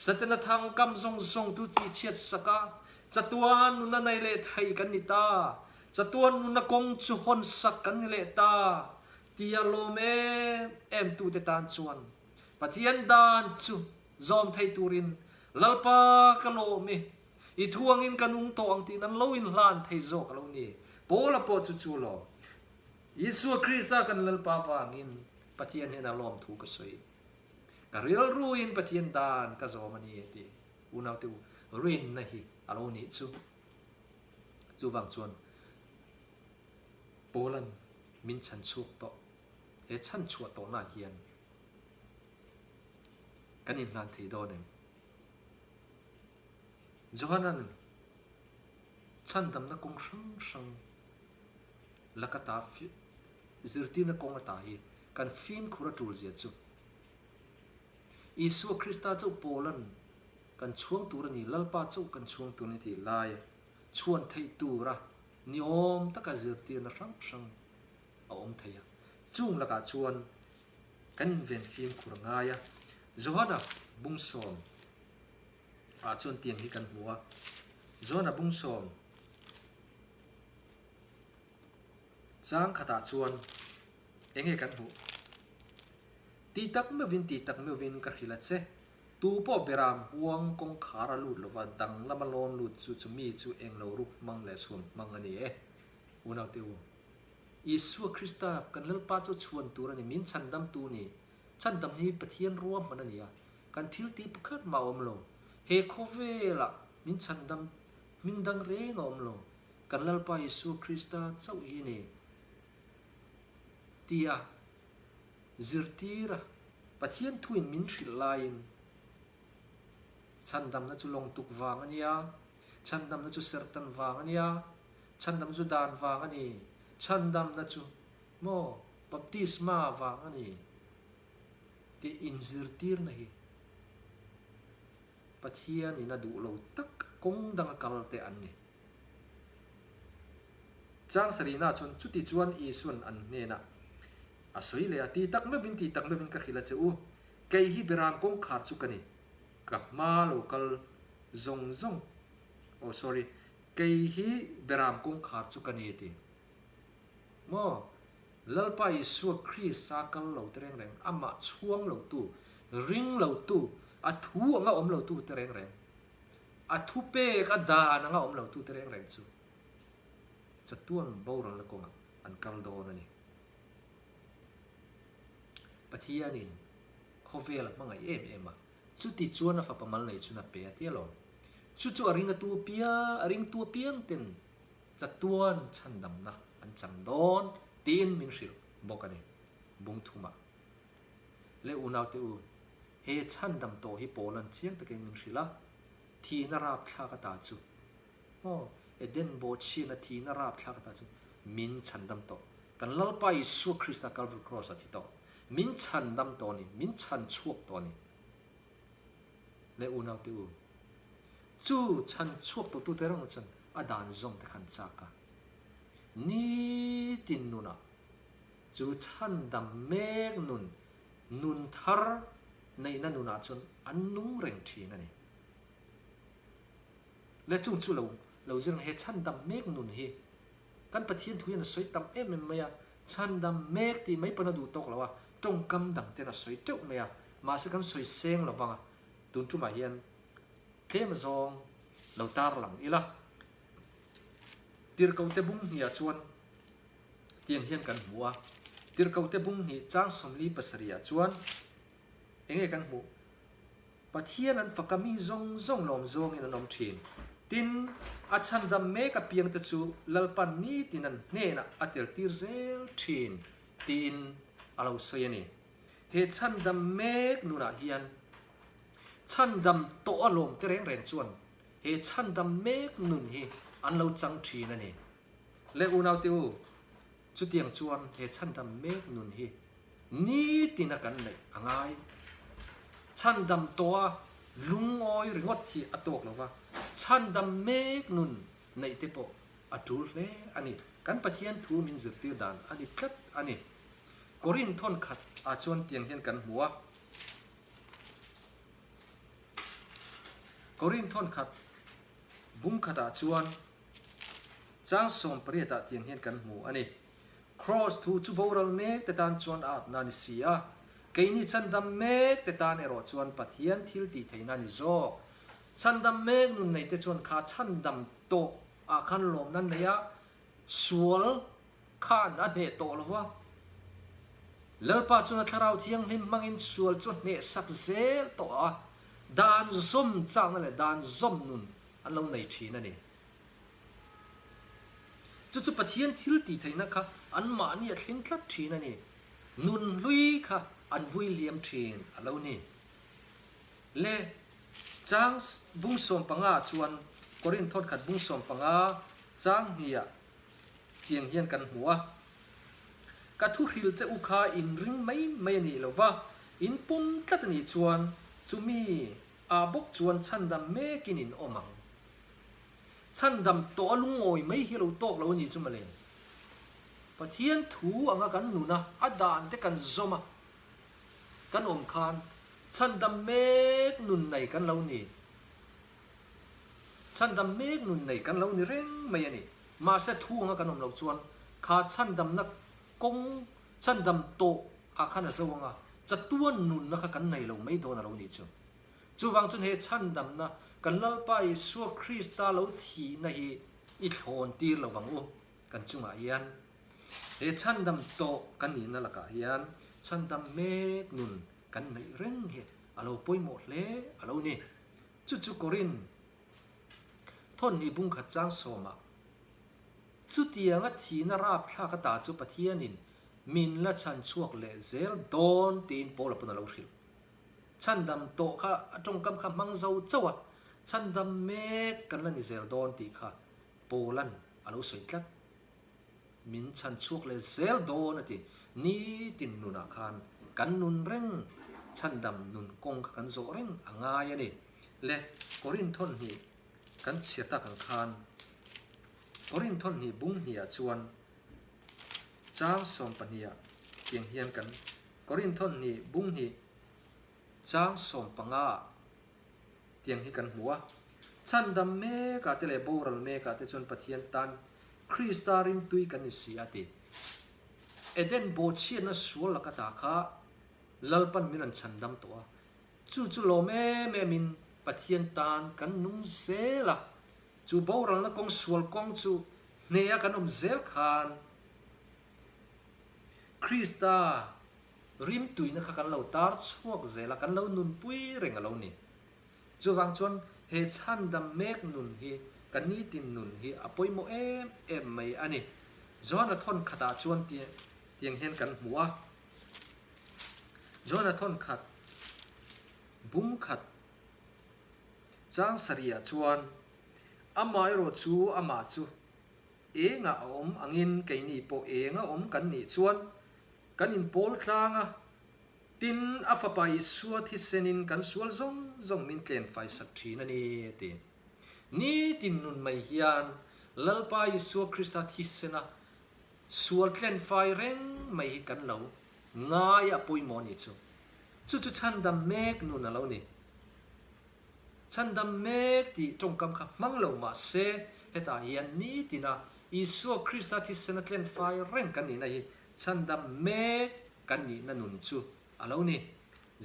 Speaker 1: สตนทางกำทรงทุติเชียสกาจัตวันนุนในเลไทยกันนิตาจัตวันนุนกงจุฮอนสักกันนิเลตาที่อารมณ์เอ็มตูเตตานชวนปะเทียนดานจุจอมไทยตูรินลลปากะโลเมอีทวงอินกันุงโตอังตีนั้นโลอินลานไทยโซกะโลนี่โปละโปจุโลยิสุคริสต์กันลลปาวางินปะเทียนเฮนาลอมถูกสวยกะเรียลรูอินปะเทียนดานกะโซมันนี่ติอุณาติวรินนะฮิอโลนี่จูวังชวนโปลันมินชันชุกโตเฮชันชัวโตน่าเฮียนกันอินลานไทยโดเนมจอนันฉันดำนักกงสังลักตาฟิซิรตีนักกงตาฮีกันฟินคุระจูลเจียจูอิสุคริสต์เจ้าโปลันกันช่วงตัวนี้ลัลปาเจ้ากันช่วงตัวนี้ที่ลายชวนไทยตัวระนิอมตะกะซิรตีนักสังเอาอมไทยจุงลักชวนกันอินเวนฟินคุระง่ายจอนับบุ้งสอมอาชวนเตียงที่กันหัวจอนับบุ้งสอมจางขตาชวนเองกันหูตีตักเมื่อวินตีตักเมื่อวินกระหิลัดเซตูปอบเบรามห่วงกงขาระลุดลวันดังละมาลอนลุดจุมีจูเองเรารุกมังเลสวมมังอันนี้อุณาติวอิสุคริสต์กันเล่าป้าเจ้าชวนตัวนี้มินชันดำตัวนี้ชันดำนี้ปะเทียนรวมมันนี่กันทิลตีปคัดมาอมโลเฮโคเวล่ะมินชันดำมินดังเรนอมโลกันเล่าป้าอิสุคริสต์เจ้าอีนี่ตีอาซิรตีระปะเทียนทวินมินชิลไลน์ฉันดำนั่นจุลงตุกวางอันนี้ฉันดำนั่นจุเสร์ตันวางอันนี้ฉันดำจุดานวางอันนี้ฉันดำนั่นจุโมบัพติสมาวางอันนี้ที่อินซิรตีร์นี่ปะเทียนนี่น่าดูเราตักกงดังกัลเตอันนี้จางสรีน่าชนจุดที่จวนอีส่วนอันนี้นะอาศัยเลยตีตักไม่วินตีตักไม่วินก็ขิลเจ้าเกยฮิเบรามกงขาดสุกันนี่กับมาโลกัลซงโอ้ sorry เกยฮิเบรามกงขาดสุกันนี่ทีโม่ลัลไปสัวคริสสักกัลเหล่าเตรงแรงอามาช่วงเหล่าตู้ริงเหล่าตู้อัทูงาอมเหล่าตู้เตรงแรงอัทูเป้ก็ดานงาอมเหล่าตู้เตรงแรงจูจะต้วนบ่าวรังละกงอันกัลโดนั่นนี่ปะเทียนินเขาเวลมังไงเอ็มชุดที่ชวนนะฟ้าประมาณเลยชุดนับเปียเที่ยวลงชุดอริงตัวเปียอริงตัวเปียงเต็นจะต้วนชันดำนะอันจังโดนตีนมินชิลบอกกันนี่บุงทุมาเลอุนาวเตอูเฮชันดำโตฮิโปลันเชียงตะเกงมินชิละทีนราบชากตาจูโอ้เอเดนโบชีนาทีนราบชากตาจูมินชันดำโตกันเล่าไปสุคริสต์กัลวิครอสที่โตมินชันดำตัวนี้มินชันชั่วตัวนี้เลอุนาวติวจู่ชันชั่วตัวตัวเตรังชันอดานซงตะขันจากะนี่ตินนุนะจู่ชันดำเมกนุนทาร์ในนั้นนุนะชันอันนุ่งเร่งทีนั่นเองและจู่เราจะเห็นชันดำเมกนุนเฮกันปะเทียนทุยนั้นสวยตำเมียชันดำเมกที่ไม่ปนดูตกแล้วว่าตรงกำดังเตนะสวยเจ้าเมียมาสักกันสวยเซงระวังตุนจุมาเฮียนเข้มซองเราตาหลังอีละตีร์เกาเตบุ้งเหียชวนเตียงเฮียนกันหัวตีร์เกาเตบุ้งเหียจ้างสมลีปัสริยชวนเองกันหัวปะเทียนนั้นฝักมีซงลมซงอินนมทีน tin a chan dam me ka piang te chu lalpan ni tinan ne na atel tir zel thin tin alo soyani he chan dam me nuna hian chan dam to alom te reng ren chuan he chan dam me nun hi an lo chang thin ani le u nau te u chu tiang chuan he chan dam me nun hi ni tina kan nei angai chan dam to lungoi ringot hi atok lova chan dam me nun nei te po atul le ani kan pathian thu min zir tir dan ani khat ani korin thon khat a chuan tiang hian kan hua korin thon khat bung khata chuan chang som prieta tiang hian kan hmu ani cross thu chu boral me te tan chuan at na ni sia keini chan dam me te tan ero chuan pathian thil ti theina ni zo chan dam me nun nei te chuan kha chan dam to a khan lom nan neya sual khan a ne to lova lalpa chuna tharau thiang hlim mangin sual chu ne sak zel to a dan zom chang le dan zom nun an lo nei thina ni chu pathian thil ti theina kha an ma ni a thling tlat thina ni nun lui kha an vui liam thin alo ni le chang bung som panga chuan korin thot khat bung som panga chang hia tiang hian kan hua ka thu hil che u kha in ring mai ni lova in pum tlat ni chuan chumi a bok chuan chan dam me kin in omang chan dam to lungoi mai hi lo tok lo ni chuma len pathian thu anga kan nuna adan te kan zoma kan om khan chan dam me nun nei kan lo ni chan dam me nun nei kan lo ni reng mai ani ma se thu anga kan om lo chuan kha chan dam na kong chan dam to a khana zawanga chatuan nun na kha kan nei lo mai do na lo ni chu chu wang chun he chan dam na kan lalpa Isu Krista lo thi na hi I thon tir lo wang u kan chunga hian he chan dam to kan ni na laka hian chan dam me nun kan nei reng he alo poimo hle alo ni chu korin thon ni bung kha chang soma chu tianga thi na rap thla ka ta chu pathianin min la chan chuak le zel don tin pola puna lo hril chan dam to kha atong kam kha mang zo chawa chan dam me kan la ni zel don ti kha polan alo soi tlat min chan chuak le zel don ati ni tin nuna khan kan nun reng chan dam nun kong kan zo reng anga yani le korin thon hi kan chiata kan khan korin thon hi bung hi a chuan chang som pania tiang hian kan korin thon hi bung hi chang som panga tiang hi kan hua chan dam me ka te le boral me ka te chon pathian tan Krista rim tui kan ni siati eden bo chian na sual la ka ta kha lalpan minan chan dam to chu lo me min pathian tan kan nung zela chu boral na kong sual kong chu neya kan zel khan Krista rim tui na kha kan lo tar chuak zela kan lo nun pui reng alo ni chu wang chon he chan dam mek nun hi kan ni tin nun hi apoi mo em mai ani zona thon khata chuan tiang hen kan hua zona thon khat bum khat chang saria chuan amai ro chu ama chu enga om angin keini po enga om kan ni chuan kan in pol thlanga tin afapai suat hi senin kan sual zong min tlen fai sak thina ni ti ni tin nun mai hian lalpa Isu Krista thi sena sual tlen fai reng mai kan lo ngaya poimo ni chu chan dam mek nun alo ni chan dam mek ti tong kam kha mang lo ma se heta hian ni tina Isu Krista thi sena tlen fai reng kan ni na hi chan dam mek kan ni na nun chu alo ni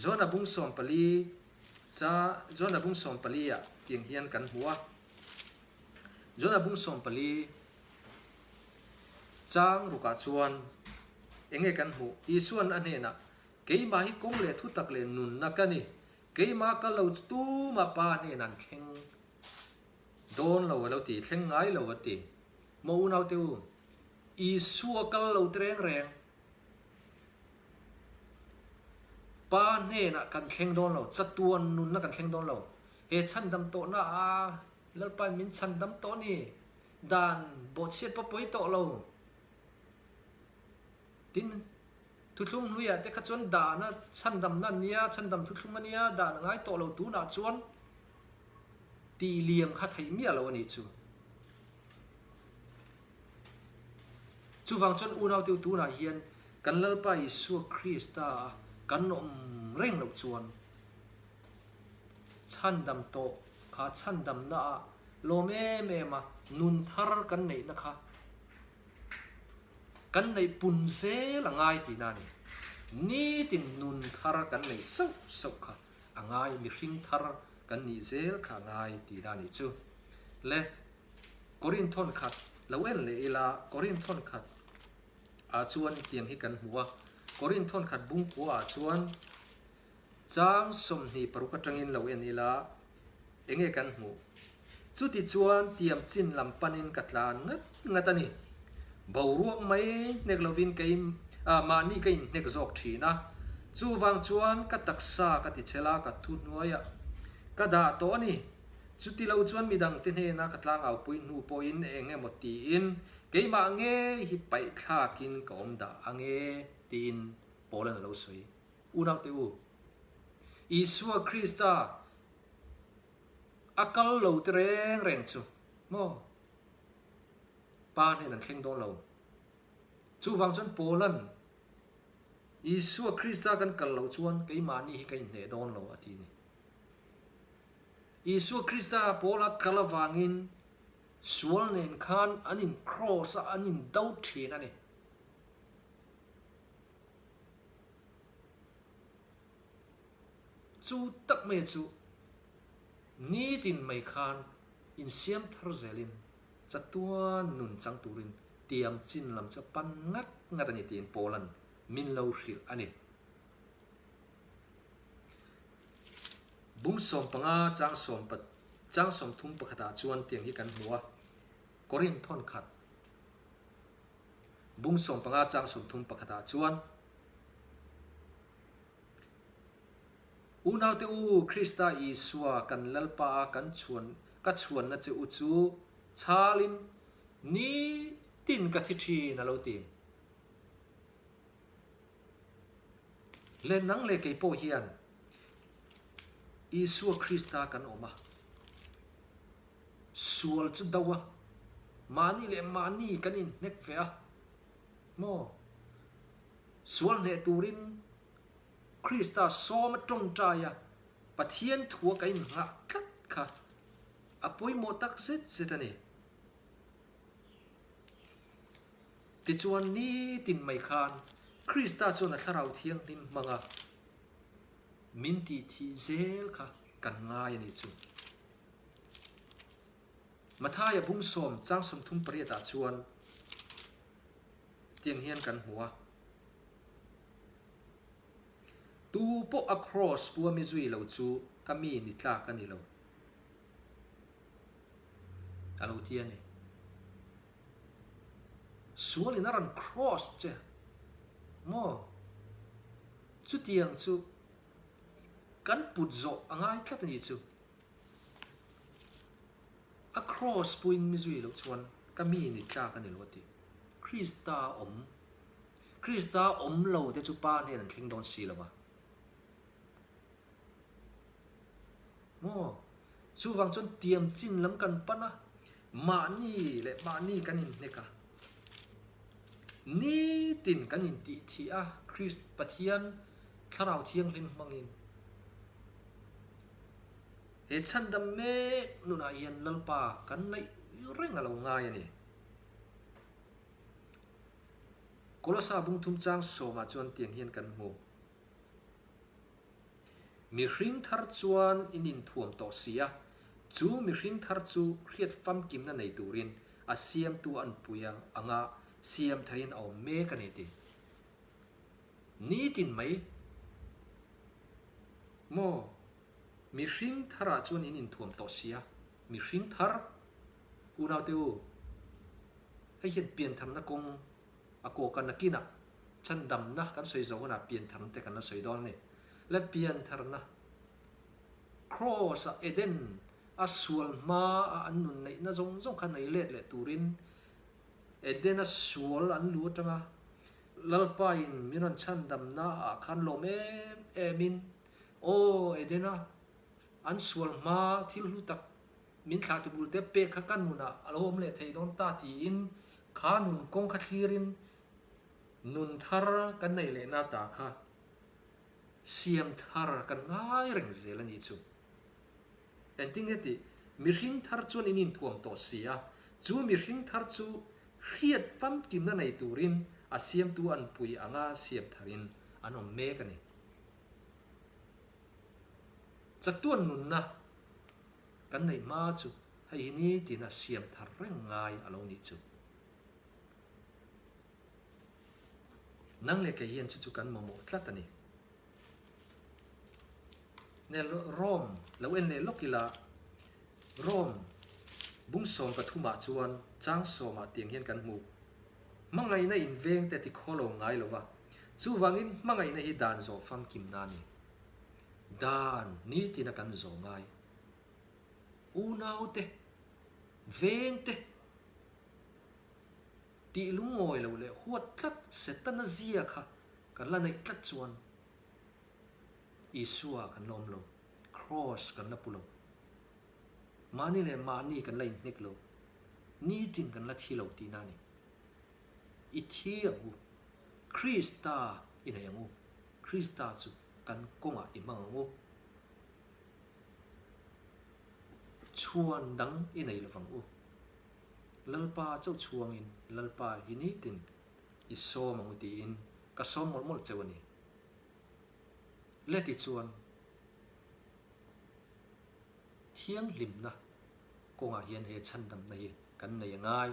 Speaker 1: zona bung som pali cha zona bung som pali ya tiang hian kan hua zona bung som pali chang ruka chuan enge kan hu isuan ane na keima hi kong le thu tak le nun na kani keima ka lo tu ma pa ne nan kheng โดนเราแล้วตีแข่งไงเราตีมาอุณเอาเตียวอีสัวกันเราแรงแรงป้าเน่นะกันแข่งโดนเราจัดตัวนุนนะกันแข่งโดนเราเอชันดำโตนะแล้วไปมินชันดำโตนี่ด่านบทเชียดปะปุยโตเราดินทุกลุงลุยแต่ขจรด่านะชันดำนั่นเนี่ยชันดำทุกลุงมันเนี่ยด่านง่ายโตเราตูน่าชวนตีเลียมข้าไทยเมียเราอันนี้จูฟังจนอุณเอาติวตูน่าเฮียนกันเล่าไปสัวคริสต์กันอมเร่งเราชวนชันดำโตข้าชันดำน่าโลเม่มานุนทาร์กันไหนนะคะกันในปุ่นเซละง่ายตีนั่นนี่ตินนุนทาร์กันในสุกค่ะง่ายมีริงทาร์กันนี่เซลค่ะง่ายตีนั่นจูและกอรินทอนขัดแล้วเอ็นเลยละกอรินทอนขัดชวนเตียงให้กันหัวกอรินทอนขัดบุ้งหัวชวนจางสมนีปรุกจังอินแล้วเอ็นนี่ละเอ็งกันหัวจุดที่ชวนเตรียมจินลำปันินกัดลานงัดนี่บ่าวรวกไม่เนกลวินเกมมานี่เกมเนกจอกทีนะจูวังชวนกัดตักษากัดติเชลากัดทุนน้อยกัดด่าตัวนี่จุดที่เราชวนมีดังเทนเฮนะกัดลางเอาปุยนูปอินเองหมดตีอินเกมมาเงยฮิไปข้ากินกอมด่าเงยตีนโปลันเราสวยอุนักเตอูอิสุวคริสต์อักลเราเตรงแรงจูโม่ป้าเนี่ยนั่งแข่งโดนเราจูฟังจนโปลันอิสุวคริสต์กันกัลเราชวนกี่มานี่กี่เนี่ยโดนเราอาทิตย์นี้อิสุวคริสต์โปลัดกัลวังอินสวนเนินขันอันนี้ครอสอันนี้ดาวเทียนอันนี้จูตักไม่จูนี่ดินไม่ขันอินเซียมทาร์เซลินจัดตัวนุนจังตูรินเตรียมจินลำจะปันงัดอันนี้ตีนโปแลนด์มินลาวฮิลอันนี้บุ้งสมปังจังสมปัดจังสมทุ่มปะขดาชวนเตียงที่กันหัวกอรินทอนขัดบุ้งสมปังจังสมทุ่มปะขดาชวนอุณเอาเตอูคริสต์อิสวากันลลปากันชวนกัดชวนนั่นจะอุจูชาลินนี่ตินกัทิทีนั่นเราตีเล่นนังเล็กไอ้โปเฮียนอิสวาคริสต์กันออกมาสวลจุดดาวมานี่เลยมานี่กันอินเน็กเฟียโมสวลเนตูรินคริสต์ซ้อมตรงใจปะเทียนทัวกันหักคัดค่ะอภัยโมตักเสร็จนี่ติจวนนี้ตินไม่คานคริสต์ชวนถ้าเราเทียงนิมมังมินตีทีเซลค่ะกันง่ายนี่จูมาท้ายบุ้งสมจ้างสมทุ่มเปรียตาชวนเตียงเฮียนกันหัวตูโปะ across ปัวมิจุยเราจูก็มีนิตากันนี่เราเราเทียนนี่ส่วนนี้นั่น cross เจ้าโม่จุดเตียงจูกันปุดโจง่ายแค่นี้จู across ปุยมิจุยเราชวนก็มีนิตากันนี่เราทีคริสต์อมเราแต่จูป้าเนี่ยนั่นทิ้งโดนสีแล้ววะโม่ชูวังจนเตรียมจินล้ำกันปะนะมานี่และมานี่กันนินเนี่ยค่ะนี่ตินกันนินติที่คริสต์ปะเทียนข้าเราเทียงลิมมังอินเหตุฉันดำเมนุนอายันลลปากันในเร่งเราง่ายนี่กุลสาบุงทุ่มจางโซมาจวนเตียงเฮียนกันหูมีริงทาร์จวนอินินถ่วมต่อเสียจูมีริงทาร์จูเครียดฟัมกิมนั่นในตูรินอาเซียมตัวอันปุยอ่างเซียมไทยเอาเมกันนี่ตินี่ตินไหมโมมีริงทาร์จวนอินินถ่วมต่อเสียมีริงทาร์ unau teu hay hiện biển thầm na công ako kan na kina chan dam na kan soi zo na biển thầm te kan na soi don ne le biển thar na cross a eden a sual ma a anun nei na zong zong khan nei let le turin eden a sual an lu tanga lalpa in miran chan dam na a khan lom emin o eden a an sual ma thil lu tak min thla tu bul te pe kha kan muna alhom le thei don ta ti in khanun kong kha thirin nun thar kan nei le na ta kha siam thar kan ngai reng zel ani chu en ting ti mi hring thar chun in thuam to sia chu mi hring thar chu hiat pam kim na nei turin a siam tu an pui anga siam tharin an om me ka ni chatuan nun na kan nei ma chu hei ni tina siam thar reng ngai alo ni chu nang le ke hian chu kan momo tlat ani ne rom lo en le lokila rom bung som ka thuma chuan chang soma tiang hian kan mu mangai na in veng te ti kholo ngai lova chu wangin mangai na hi dan zo fam kim na ni dan ni tina kan zo ngai unau te veng te ti lungoi lo le huat tlat setana zia kha kan la nei tlat chuan isua kan lom lo cross kan la pulo mani le mani kan la nek lo ni tin kan la thi lo ti na ni i thi agu krista ina yangu krista chu kan konga imangu chuan dang inai lawang u lalpa chau chuang in lalpa hini tin iso manguti in ka som mol mol chewani leti chuan thiang lim na konga hian he chandam na hi kan nei ngai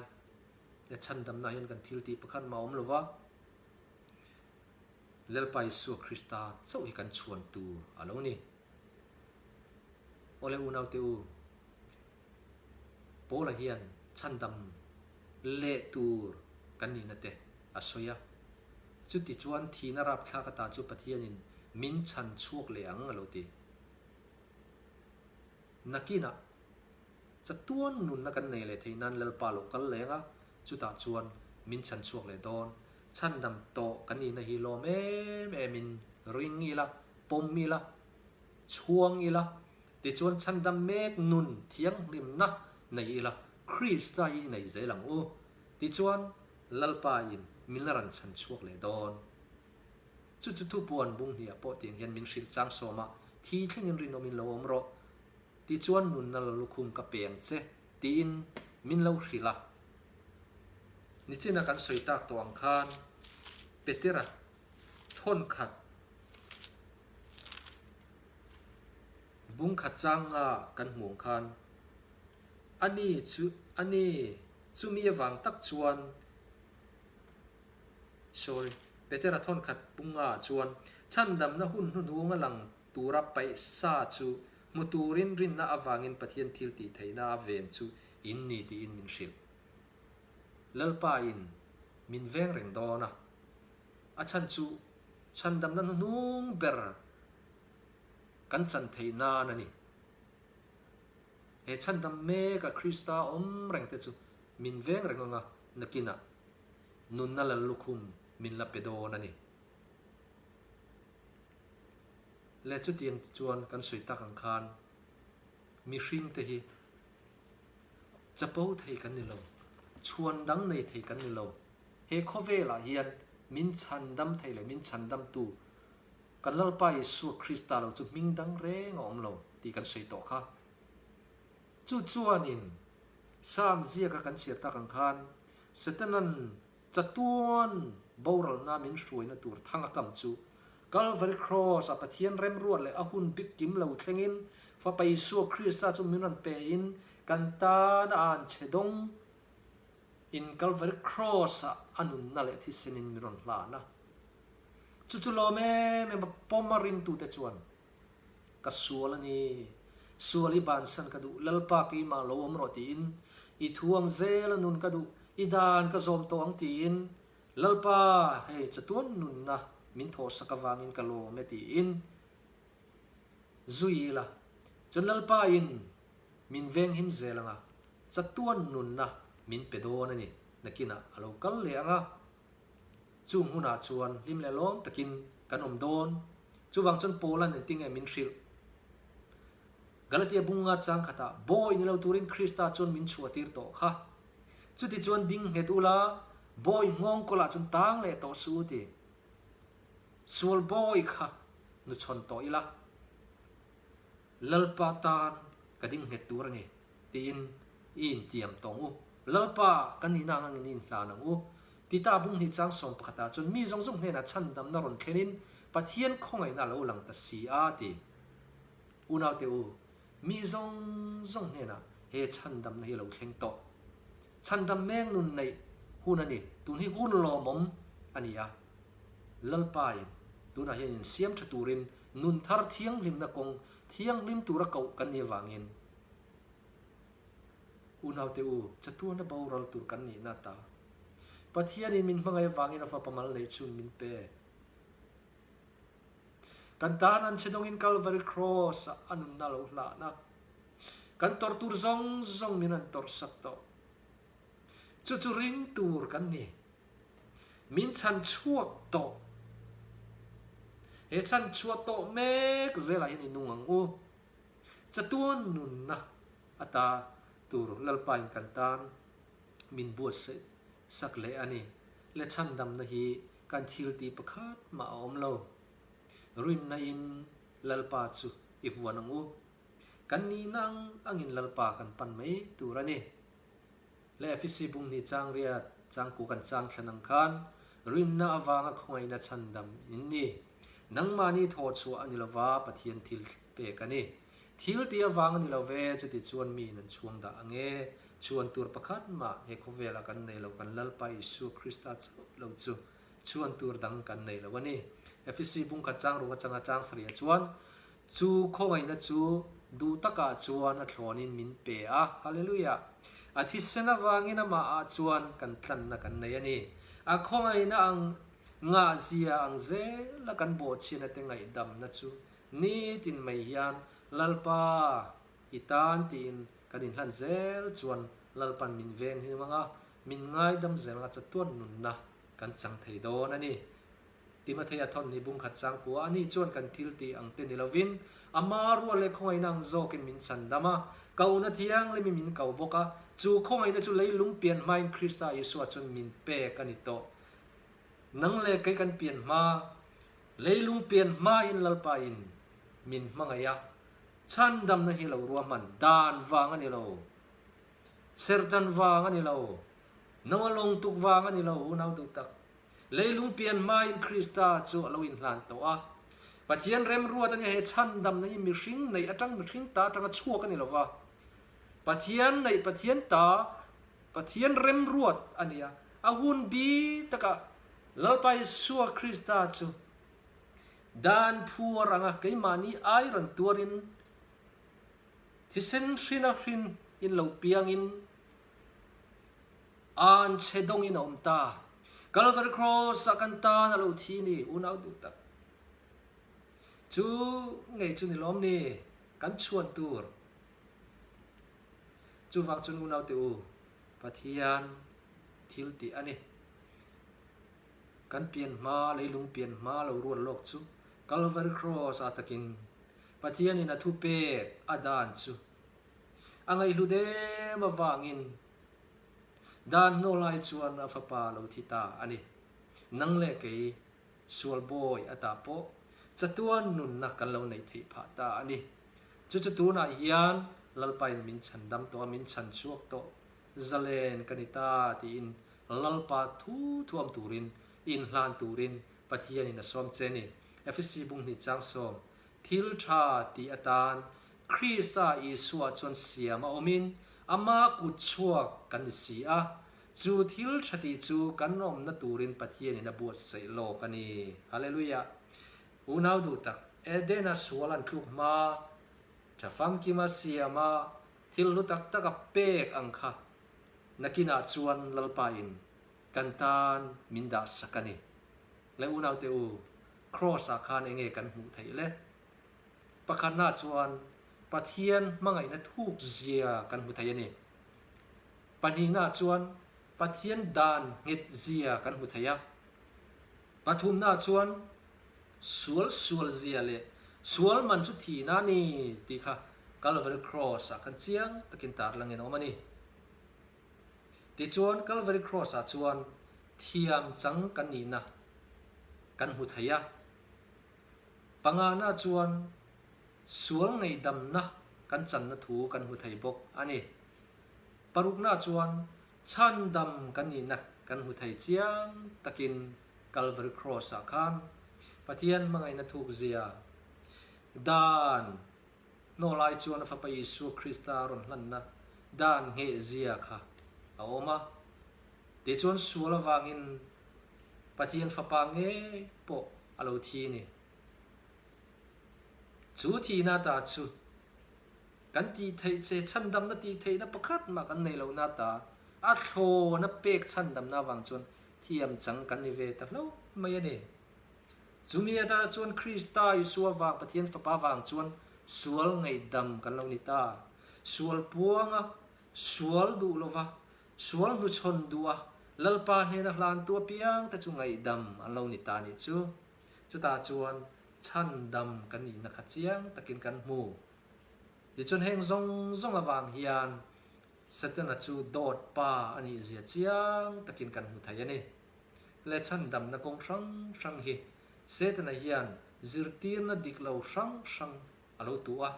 Speaker 1: le chandam na hian kan thil ti pakhan ma om lova lalpa isu krista chau hi kan chuan tu alo ni ole unau teu pola hian chandam le tur kan ni na te asoya chu ti chuan thina rap thla ka ta chu pathian in min chan chuak le ang alo ti nakina chatuan nun na kan nei le theinan lalpa lo kal lenga chu ta chuan min chan chuak le don chandam to kan ni na hi lo me min ring ila pom ila chuang ila ti chuan chandam mek nun thiang lim na nei ila krista hi nei zelang u ti chuan lalpa in minaran chan chuak le don chu chu thu puan bung hi apo ting hian min hril chang soma thi thlengin rin omin lo om ro ti chuan nun na lo lukhum ka peng che ti in min lo hrila ni china kan soitak to ang khan petera thon khat bung khat changa kan hmuang khan ani chu mi awang tak chuan sorry petera thon khat punga chuan chandam na hun hunga lang tura pai sa chu muturin rin na awangin pathian thil ti theina ven chu in ni ti in min hril lalpa in min veng reng dona a chan chu chandam na nung ber kan chan theina na ni he chandam me ka krista om reng te chu min veng reng nga nakina nun na la lukhum min la pedo na ni le chu tiang chuan kan soi tak ang khan mi hring te hi chapo thei kan ni lo chuan dang nei thei kan ni lo he khovela hian min chandam thei le min chandam tu kan lalpa isu krista lo chu ming dang reng om lo ti kan soi to kha chu chuan in sam zia ka kan sia tak ang khan setanan chatuan boral na min hruai na tur thanga kam chu Calvary Cross a pathian rem ruat le ahun big kim lo thlengin fa pai su krista chu minan pe in kan ta na an chedong in Calvary Cross a anun na le thi senin miron hla na chu lo me pomarin tu te chuan ka sual ani suali ban san ka du lalpa ki ma lo om ro ti in i thuang zel nun ka du i dan ka zom to ang tin lalpa he chatuan nun na min tho sakawangin ka lo me ti in zui la chon lalpa in min veng him zelanga chatuan nun na min pedon ani nakina alo kal le anga chung huna chuan lim le lom takin kanom don chuwang chon polan en ting e min hril Galatia bunga chang khata boy ni lo turin Krista chon min chua tir to kha chuti chuan ding het ula boy ngong kola chon tang le to su ti sual boy kha nu chon to ila lalpa tan kading het tur ni tin in tiam tong u lalpa kanina ngin in hla nang u tita bung ni chang som khata chon mi zong zong hena chan dam na ron khenin pathian khongai na lo lang ta si a ti unaw te u mi zong zong hena he chan dam na hi lo khleng to chan dam meng nun nei hun ani tun hi hun lo mom ania lalpai tuna hian siam thaturin nun thar thiang lim na kong thiang lim tura kau kan ni wangin unaw te u chatu na baural tur kan ni na ta pathian in min mangai wangin afa pamal nei chun min pe kan tan an chedong in Calvary cross anun na lo hla na kan tortur zong zong min an tor sak to chu ring tur kan ni min chan chuak to he chan chuak to mek zela hin inung u chatuan nun na ata tur lalpain kan tan min buat se sak le ani le chan dam na hi kan thil ti pakhat ma om lo ruin na in lalpa chu ifwanang u kan ni nang angin lalpa kan pan mai turani le fisi bung ni chang ria chang ku kan chang thlanang khan ruin na awanga khongai na chandam inni nangmani tho chu ani lawa pathian thil pe kani thil ti awang ani love chuti chuan mi nan chuang da ange chuan tur pakhat ma he khovela kan nei lo kan lalpa Isu Krista lo chu chuan tur dang kan nei lo ani FCC bung ka chang ru changa chang sria chuan chu khongai na chu du taka chuan a thlonin min pe a hallelujah a thi sena wangina ma a chuan kan tlan na kan nei ani a khongai na ang nga zia ang ze la kan bo china te ngai dam na chu ni tin mai hian lalpa itan tin kanin hlan zel chuan lalpan min veng hi manga min ngai dam zel nga chatuan nun na kan chang thei don ani Timothy athon ni bung khat chang ku ani chuan kan thil ti ang te ni lovin amaru le khongai nang zokin min chan dama kauna thiang le min kau boka chu khongai na chu leilung pian main Krista Yesu chun min pe kan to nang le kai kan pian ma leilung pian ma in lalpa in min mangaya chan dam na hi lo ruaman dan wang ani lo sertan wang ani lo nawalong tuk wang ani lo unaw tu tak leilung pian ma in Krista chu lo in hlan to a pathian rem ruat ani he chan dam na mi hring nei atang mi hring ta tanga chuak ani lova pathian nei pathian ta pathian rem ruat ania a hun bi taka lalpai suwa Krista chu dan phuar anga keimani ai ran tuarin thisen hrina hrin in lo piang in an chedong in omta Calvary cross akanta na lo thi ni unaw du tak chu ngei chu ni lom ni kan chuan tur chu wang chun unaw te u pathian thil ti ani kan pian ma leilung pian ma lo rual lok chu Calvary cross atakin pathian in athu pe adan chu angai lu de ma wangin dan no lai chuan afapa lo thita ani nang le ke sual boy atapo chatuan nun na kan lo nei thei pha ta ani chu tu na hian lalpai min chandam to min chan chuak to zalen kanita ti in lalpa thu thuam turin in hlan turin pathian in asom cheni FCC bung ni chang som thil tha ti atan Krista Isua chuan siama omin ama ku chuak kan si a chu thil thati chu kan nom na turin pathian in a buat sei lo kani hallelujah unaw du tak edena sualan kluk ma thafam ki ma siama thil lu tak tak a pek ang kha nakina chuan lalpain kantan minda sakani le unau te u cross a khan enge kan hmu thei le pakhana chuan pathian mangai na thuk zia kan hmu thei ani panina chuan pathian dan nget zia kan hmu theia pathum na chuan sual zia le sual man chu thi na ni ti kha Calvary Cross a kan chiang takin tar langin omani ti chuan Calvary Cross a chuan thiam chang kan ni na kan hmu theia pangana chuan sual ngei dam na kan chan na thu kan hmu thei bok ani paruk na chuan chan dam kan ni na kan hmu thei chiang takin Calvary Cross a khan pathian mangai na thuk zia dan no lai chuan fa pa Yesu Krista ron hlan na dan nge zia kha a oma ti chuan sual awangin pathian fa pa nge po alo thi ni chu thi na ta chu kan ti thei che chan dam na ti thei na pakhat ma kan nei lo na ta a tho na pek chan dam na wang chuan thiam chang kan ni ve ta lo mai ani chumia ta chuan Krista Yesu awang pathian fa pa wang chuan sual ngei dam kan lo ni ta sual puanga sual du lova sual nu chon dua lalpa he na hlan tua piang ta chu ngei dam an lo ni ta ni chu ta chuan chan dam kan ni na kha chiang takin kan mu ti chuan heng zong awang hian Satan a chu dot pa ani zia chiang takin kan mu thai ani le chan dam na kong sang hi Satan a hian zirtir na diklo sang alo tua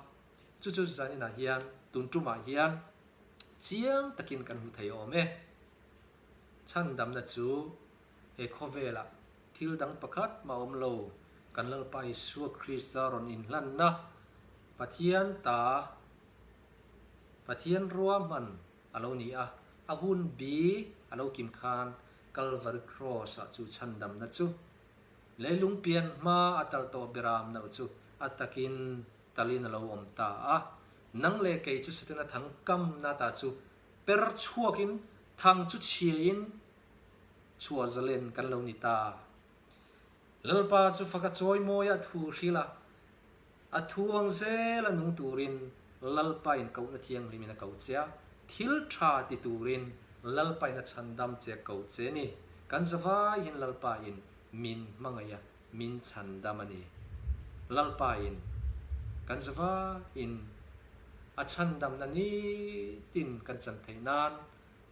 Speaker 1: chu zani na hian tun tuma hian chiang takin kan hu thei ome chan dam na chu he khovela thil dang pakhat ma om lo kan lal pai Yesu Krista ron in hlan na pathian ruam man alo ni a hun bi alo kim khan Calvary Cross a chu chan dam na chu leilung pian ma atal to biram na chu atakin talin alo om ta nang le kei chu Satan thang kam na ta chu per chuakin thang chu chiein chua zalen kan lo ni ta lalpa chu faka choi moya thu hrila a thuang zela nung turin lalpa in kau na thiang limina kau chia thil tha ti turin lalpa in chandam che kau che ni kan zawa in lalpa in min mangaya min chandamani lalpa in kan zawa in a chandam na ni tin kan chan theinan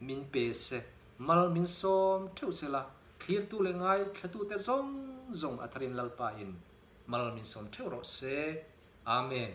Speaker 1: min pe se mal min som theu sela clear tu le ngai thatu te zong atharin lalpa in mal min som theu ro se amen